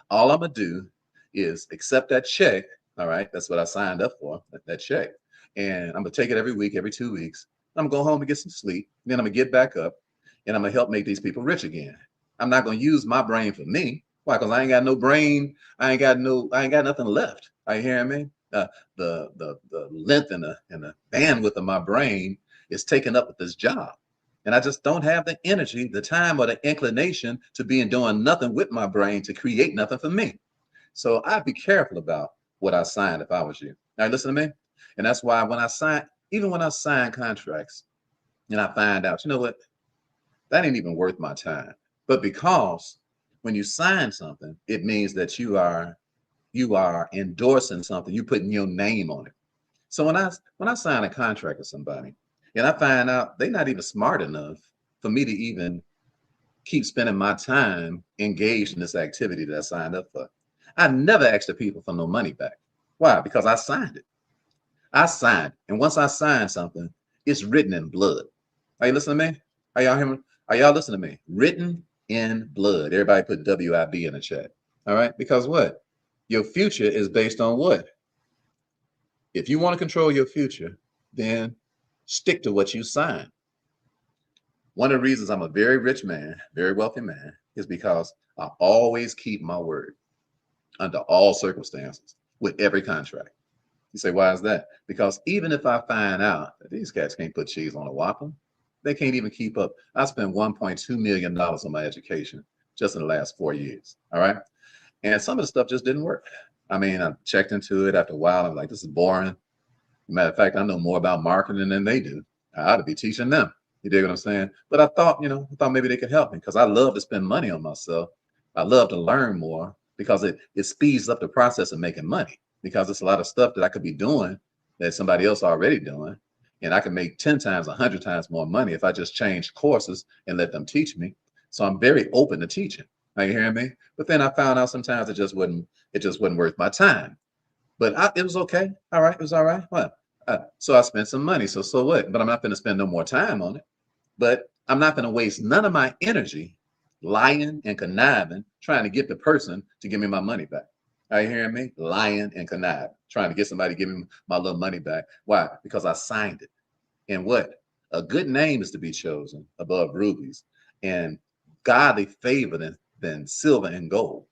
All I'm going to do is accept that check. All right. That's what I signed up for, that check. And I'm going to take it every week, every 2 weeks. I'm going to go home and get some sleep. Then I'm going to get back up and I'm going to help make these people rich again. I'm not going to use my brain for me. Why? Because I ain't got no brain. I ain't got nothing left. Are you hearing me? The length and the bandwidth of my brain is taken up with this job. And I just don't have the energy, the time, or the inclination to be doing nothing with my brain to create nothing for me. So I'd be careful about what I signed if I was you. Now listen to me. And that's why even when I sign contracts and I find out, you know what, that ain't even worth my time. But because when you sign something, it means that you are endorsing something, you putting your name on it. So when I sign a contract with somebody and I find out they're not even smart enough for me to even keep spending my time engaged in this activity that I signed up for, I never ask the people for no money back. Why? Because I signed it. I signed. And once I sign something, it's written in blood. Are you listening to me? Are y'all hearing me? Are y'all listening to me? Written in blood. Everybody put WIB in the chat. All right. Because what? Your future is based on what? If you want to control your future, then stick to what you sign. One of the reasons I'm a very rich man, very wealthy man, is because I always keep my word under all circumstances with every contract. You say, why is that? Because even if I find out that these cats can't put cheese on a Whopper, they can't even keep up. I spent $1.2 million on my education just in the last 4 years. All right. And some of the stuff just didn't work. I mean, I checked into it after a while. I'm like, this is boring. Matter of fact, I know more about marketing than they do. I ought to be teaching them. You dig what I'm saying? But I thought maybe they could help me because I love to spend money on myself. I love to learn more because it speeds up the process of making money. because it's a lot of stuff that I could be doing that somebody else already doing. And I can make 10 times, 100 times more money if I just change courses and let them teach me. So I'm very open to teaching. Are you hearing me? But then I found out sometimes it just wasn't worth my time. But it was okay. All right. It was all right. What? So I spent some money. So what? But I'm not going to spend no more time on it. But I'm not going to waste none of my energy lying and conniving, trying to get the person to give me my money back. Are you hearing me? Lying and conniving, trying to get somebody to give me my little money back. Why? Because I signed it. And what? A good name is to be chosen above rubies, and godly favor than silver and gold.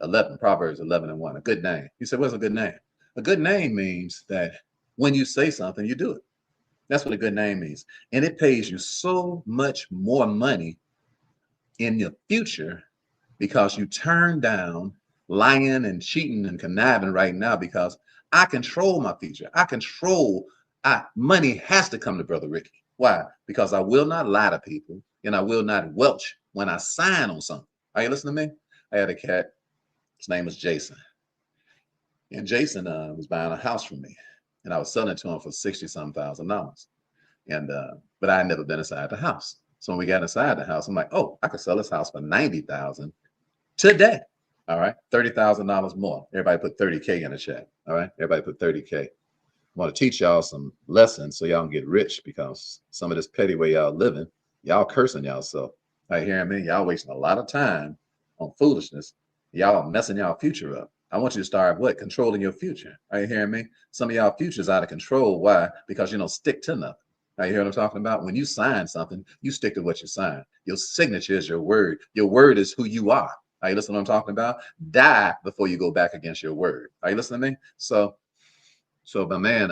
11, Proverbs 11:1. A good name. You said, what's a good name? A good name means that when you say something, you do it. That's what a good name means. And it pays you so much more money in your future because you turn down lying and cheating and conniving right now, because I control my future. Money has to come to Brother Ricky. Why? Because I will not lie to people and I will not welch when I sign on something. Are you listening to me? I had a cat. His name was Jason. And Jason was buying a house from me. And I was selling it to him for 60-some thousand dollars. And but I had never been inside the house. So when we got inside the house, I'm like, oh, I could sell this house for 90,000 today. All right, $30,000 more. Everybody put 30K in the chat. All right, everybody put 30K. I want to teach y'all some lessons so y'all can get rich, because some of this petty way y'all living, y'all cursing y'all self. Right, hearing me? Y'all wasting a lot of time on foolishness. Y'all messing y'all future up. I want you to start what? Controlling your future. Are you hearing me? Some of y'all future's out of control. Why? Because you don't stick to nothing. Now, you hear what I'm talking about? When you sign something, you stick to what you sign. Your signature is your word. Your word is who you are. Are you listening to what I'm talking about? Die before you go back against your word. Are you listening to me? So my man,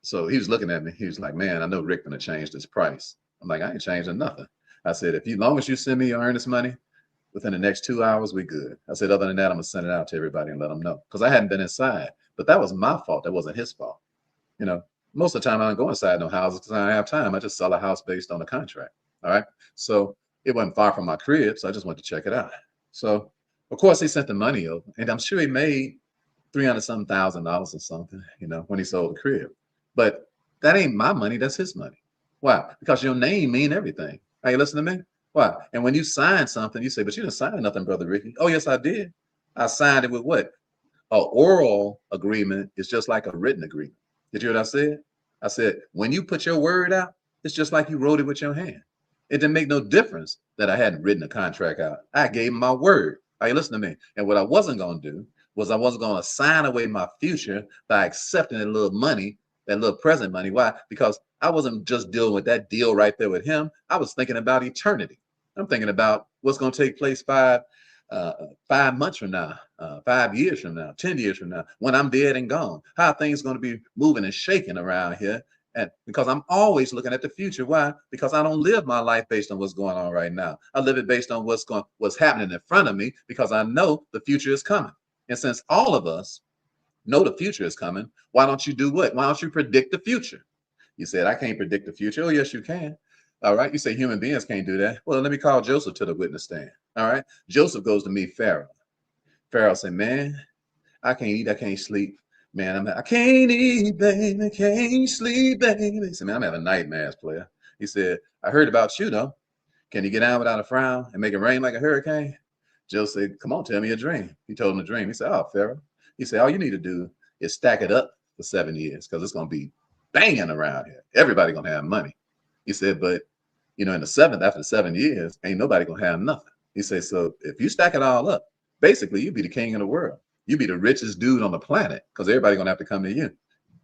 so he was looking at me. He was like, man, I know Rick gonna change this price. I'm like, I ain't changing nothing. I said, long as you send me your earnest money within the next 2 hours, we good. I said, other than that, I'm gonna send it out to everybody and let them know. Because I hadn't been inside. But that was my fault. That wasn't his fault. You know, most of the time I don't go inside no houses because I don't have time. I just sell a house based on a contract. All right. So it wasn't far from my crib. So I just went to check it out. So of course he sent the money over, and I'm sure he made 300-some thousand dollars or something, when he sold the crib. But that ain't my money. That's his money. Why? Because your name mean everything. Are you listening to me? Why? And when you sign something, you say, but you didn't sign nothing, Brother Ricky. Oh, yes, I did. I signed it with what? An oral agreement is just like a written agreement. Did you hear what I said? I said, when you put your word out, it's just like you wrote it with your hand. It didn't make no difference that I hadn't written a contract out. I gave him my word. Are you listening to me? And what I wasn't going to do was I wasn't going to sign away my future by accepting that little money, that little present money. Why? Because I wasn't just dealing with that deal right there with him. I was thinking about eternity. I'm thinking about what's going to take place 5 months from now, 5 years from now, 10 years from now, when I'm dead and gone. How are things going to be moving and shaking around here? And because I'm always looking at the future. Why? Because I don't live my life based on what's going on right now. I live it based on what's happening in front of me, because I know the future is coming. And since all of us know the future is coming, why don't you do what? Why don't you predict the future? You said, I can't predict the future. Oh, yes, you can. All right. You say human beings can't do that. Well, let me call Joseph to the witness stand. All right. Joseph goes to meet Pharaoh. Pharaoh said, man, I can't eat. I can't sleep. Man, I can't eat, baby. Can't sleep, baby. He said, man, I'm having nightmares, player. He said, I heard about you, though. Can you get down without a frown and make it rain like a hurricane? Joseph said, come on, tell me a dream. He told him a dream. He said, oh, Pharaoh. He said, all you need to do is stack it up for 7 years, because it's going to be banging around here. Everybody going to have money. He said, but, in the seventh, after 7 years, ain't nobody going to have nothing. He said, so if you stack it all up, basically, you be the king of the world. You be the richest dude on the planet, because everybody going to have to come to you.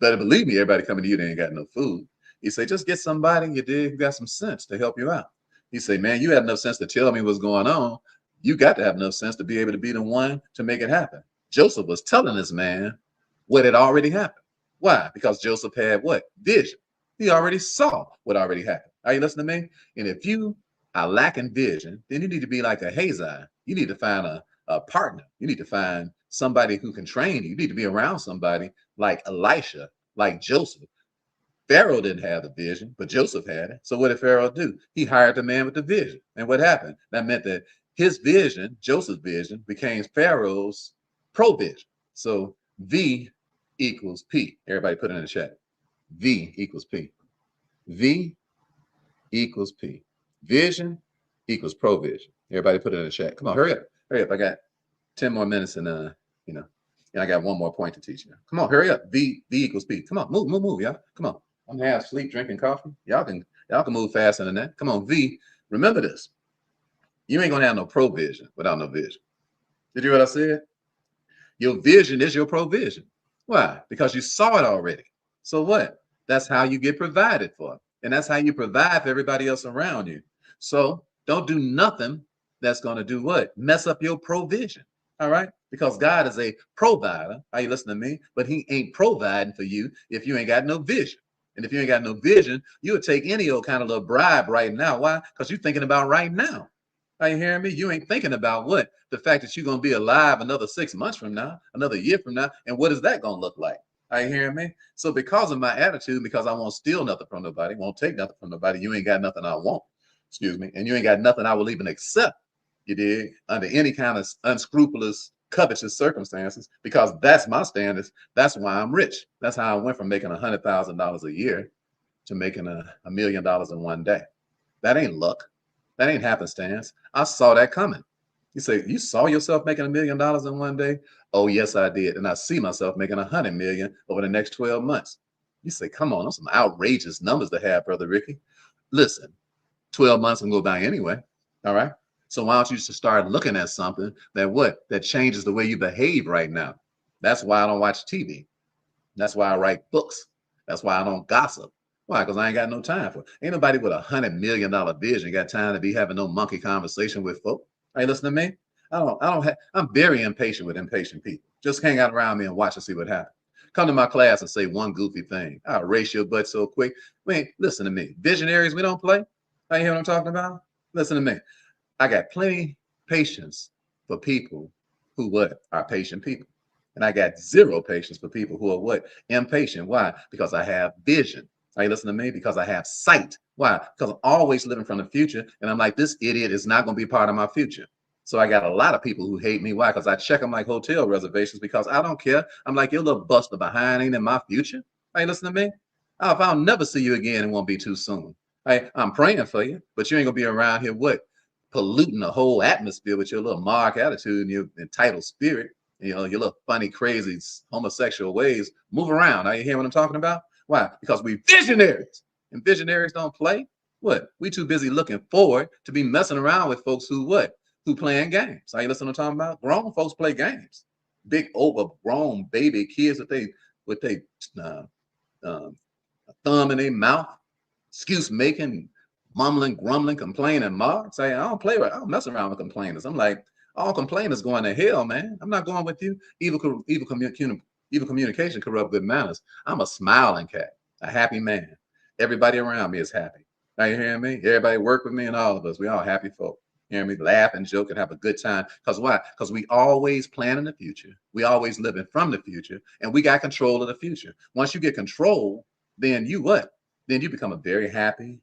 Better believe me, everybody coming to you, they ain't got no food. He said, just get somebody who got some sense to help you out. He said, man, you had enough sense to tell me what's going on. You got to have enough sense to be able to be the one to make it happen. Joseph was telling this man what had already happened. Why? Because Joseph had what? Vision. He already saw what already happened. Are you listening to me? And if you are lacking vision, then you need to be like a Hazai. You need to find a partner. You need to find somebody who can train you. You need to be around somebody like Elisha, like Joseph. Pharaoh didn't have the vision, but Joseph had it. So what did Pharaoh do? He hired the man with the vision. And what happened? That meant that his vision, Joseph's vision, became Pharaoh's provision. So V equals P. Everybody put it in the chat. V equals P. V equals P. Vision equals provision. Everybody put it in the chat. Come on, hurry up. Hurry up. I got 10 more minutes and and I got one more point to teach you. Come on, hurry up. V equals P. Come on, move, y'all. Come on. I'm half asleep drinking coffee. Y'all can move faster than that. Come on, V. Remember this. You ain't gonna have no provision without no vision. Did you hear what I said? Your vision is your provision. Why? Because you saw it already. So what? That's how you get provided for. And that's how you provide for everybody else around you. So don't do nothing that's going to do what? Mess up your provision. All right? Because God is a provider. Are you listening to me? But he ain't providing for you if you ain't got no vision. And if you ain't got no vision, you would take any old kind of little bribe right now. Why? Because you're thinking about right now. Are you hearing me? You ain't thinking about what? The fact that you're going to be alive another 6 months from now, another year from now. And what is that going to look like? Are you hearing me? So because of my attitude, because I won't steal nothing from nobody, won't take nothing from nobody, you ain't got nothing I want. Excuse me. And you ain't got nothing I will even accept. You did under any kind of unscrupulous, covetous circumstances, because that's my standards. That's why I'm rich. That's how I went from making $100,000 a year to making $1 million in one day. That ain't luck. That ain't happenstance. I saw that coming. You say, you saw yourself making $1 million in one day? Oh, yes, I did. And I see myself making 100 million over the next 12 months. You say, come on, those some outrageous numbers to have, Brother Ricky. Listen, 12 months can go by anyway. All right. So why don't you just start looking at something that changes the way you behave right now? That's why I don't watch TV. That's why I write books. That's why I don't gossip. Why? Because I ain't got no time for it. Ain't nobody with $100 million vision got time to be having no monkey conversation with folk. Hey, listen to me. I'm very impatient with impatient people. Just hang out around me and watch and see what happens. Come to my class and say one goofy thing. I'll erase your butt so quick. Wait, listen to me. Visionaries, we don't play. You hear what I'm talking about? Listen to me. I got plenty patience for people who are patient people. And I got zero patience for people who are impatient. Why? Because I have vision. Are you listening to me? Because I have sight. Why? Because I'm always living from the future. And I'm like, this idiot is not going to be part of my future. So I got a lot of people who hate me. Why? Because I check them like hotel reservations because I don't care. I'm like, your little buster behind ain't in my future. Are you listening to me? If I'll never see you again, it won't be too soon. I'm praying for you, but you ain't going to be around here polluting the whole atmosphere with your little mark attitude and your entitled spirit. Your little funny, crazy, homosexual ways. Move around. Are you hearing what I'm talking about? Why? Because we visionaries. And visionaries don't play. What? We too busy looking forward to be messing around with folks who playing games. Are you listening to what I'm talking about? Grown folks play games. Big overgrown baby kids with they thumb in their mouth, excuse making, mumbling, grumbling, complaining. Mark say, I don't mess around with complainers. I'm like, all complainers going to hell, man. I'm not going with you. Evil communication corrupt good manners. I'm a smiling cat, a happy man. Everybody around me is happy. Are you hearing me? Everybody work with me and all of us. We all happy folk. You hear me? Laugh and joke and have a good time. Because why? Because we always plan in the future. We always living from the future. And we got control of the future. Once you get control, then you what? Then you become a very happy,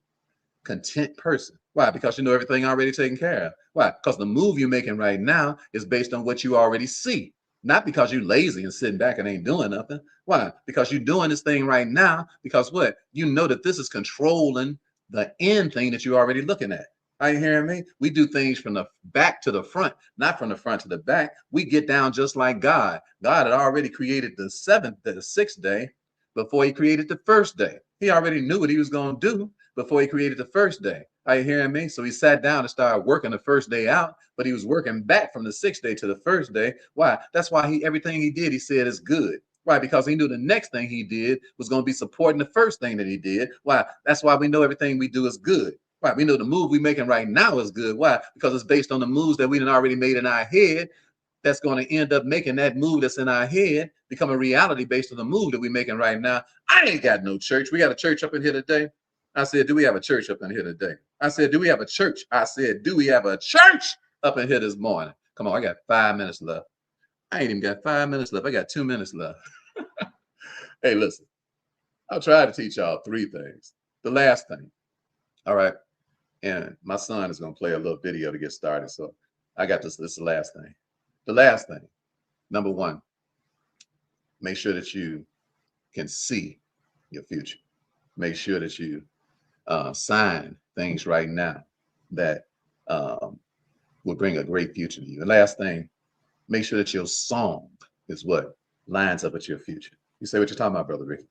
content person. Why? Because you know everything already taken care of. Why? Because the move you're making right now is based on what you already see. Not because you're lazy and sitting back and ain't doing nothing. Why? Because you're doing this thing right now because what? You know that this is controlling the end thing that you're already looking at. Are you hearing me? We do things from the back to the front, not from the front to the back. We get down just like God. God had already created the sixth day before he created the first day. He already knew what he was going to do before he created the first day. Are you hearing me? So he sat down and started working the first day out, but he was working back from the sixth day to the first day. Why? That's why everything he did, he said is good. Why? Because he knew the next thing he did was going to be supporting the first thing that he did. Why? That's why we know everything we do is good. Why? We know the move we're making right now is good. Why? Because it's based on the moves that we done already made in our head. That's going to end up making that move that's in our head become a reality based on the move that we're making right now. I ain't got no church. We got a church up in here today. I said, do we have a church up in here today? I said, do we have a church? I said, do we have a church up in here this morning? Come on, I got 5 minutes left. I ain't even got 5 minutes left. I got 2 minutes left. Hey, listen, I'll try to teach y'all 3 things. The last thing, all right, and my son is going to play a little video to get started. So I got this is the last thing. The last thing, number 1, Make sure that you can see your future. Make sure that you sign things right now that um, will bring a great future to you. And last thing, make sure that your song is what lines up with your future. You say what you're talking about, Brother Rick.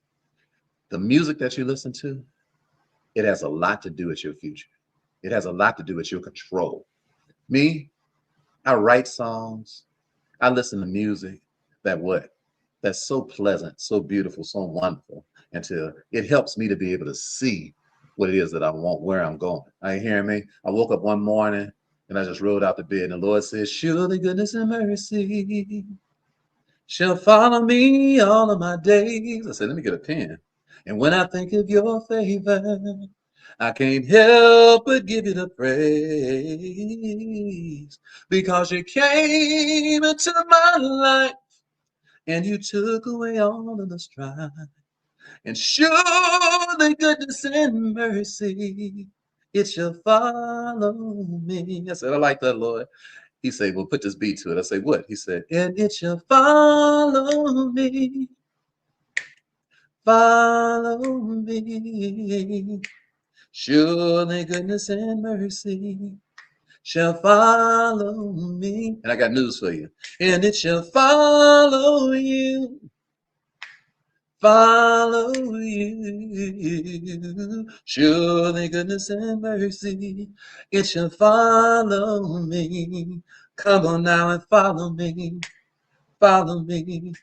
The music that you listen to, it has a lot to do with your future. It has a lot to do with your control. Me, I write songs. I listen to music that what? That's so pleasant, so beautiful, so wonderful, until it helps me to be able to see what it is that I want, where I'm going. Are you hearing me? I woke up one morning and I just rolled out the bed, and the Lord says, surely goodness and mercy shall follow me all of my days. I said, let me get a pen. And when I think of your favor, I can't help but give you the praise, because you came into my life and you took away all of the strife. And surely goodness and mercy, it shall follow me. I said, I like that, Lord. He said, well, put this beat to it. I say, what? He said, and it shall follow me, follow me. Surely goodness and mercy shall follow me. And I got news for you. And it shall follow you, follow you. Surely goodness and mercy, it shall follow me. Come on now and follow me, follow me,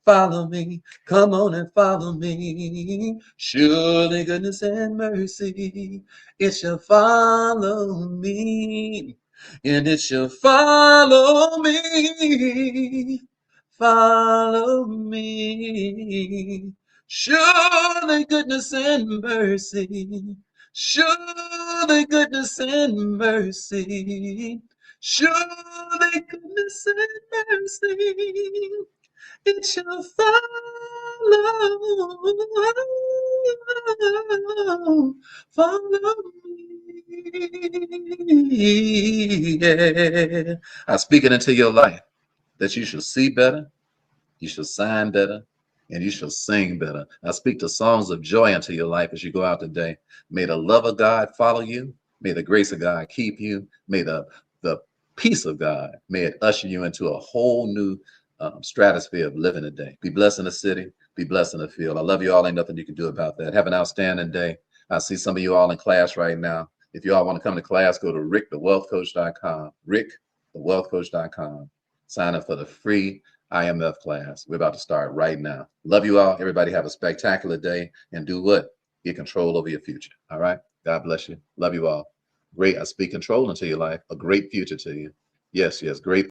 follow me. Come on and follow me. Surely goodness and mercy, it shall follow me. And it shall follow me, follow me. Surely goodness and mercy, surely goodness and mercy, surely goodness and mercy, it shall follow me. Yeah. I speak it into your life that you shall see better, you shall sign better, and you shall sing better. I speak the songs of joy into your life as you go out today. May the love of God follow you. May the grace of God keep you. May the peace of God, may it usher you into a whole new stratosphere of living today. Be blessed in the city. Be blessed in the field. I love you all. Ain't nothing you can do about that. Have an outstanding day. I see some of you all in class right now. If you all want to come to class, go to rickthewealthcoach.com. rickthewealthcoach.com. Sign up for the free IMF class. We're about to start right now. Love you all. Everybody have a spectacular day, and do what? Get control over your future. All right. God bless you. Love you all. Great. I speak control into your life. A great future to you. Yes, yes. Great.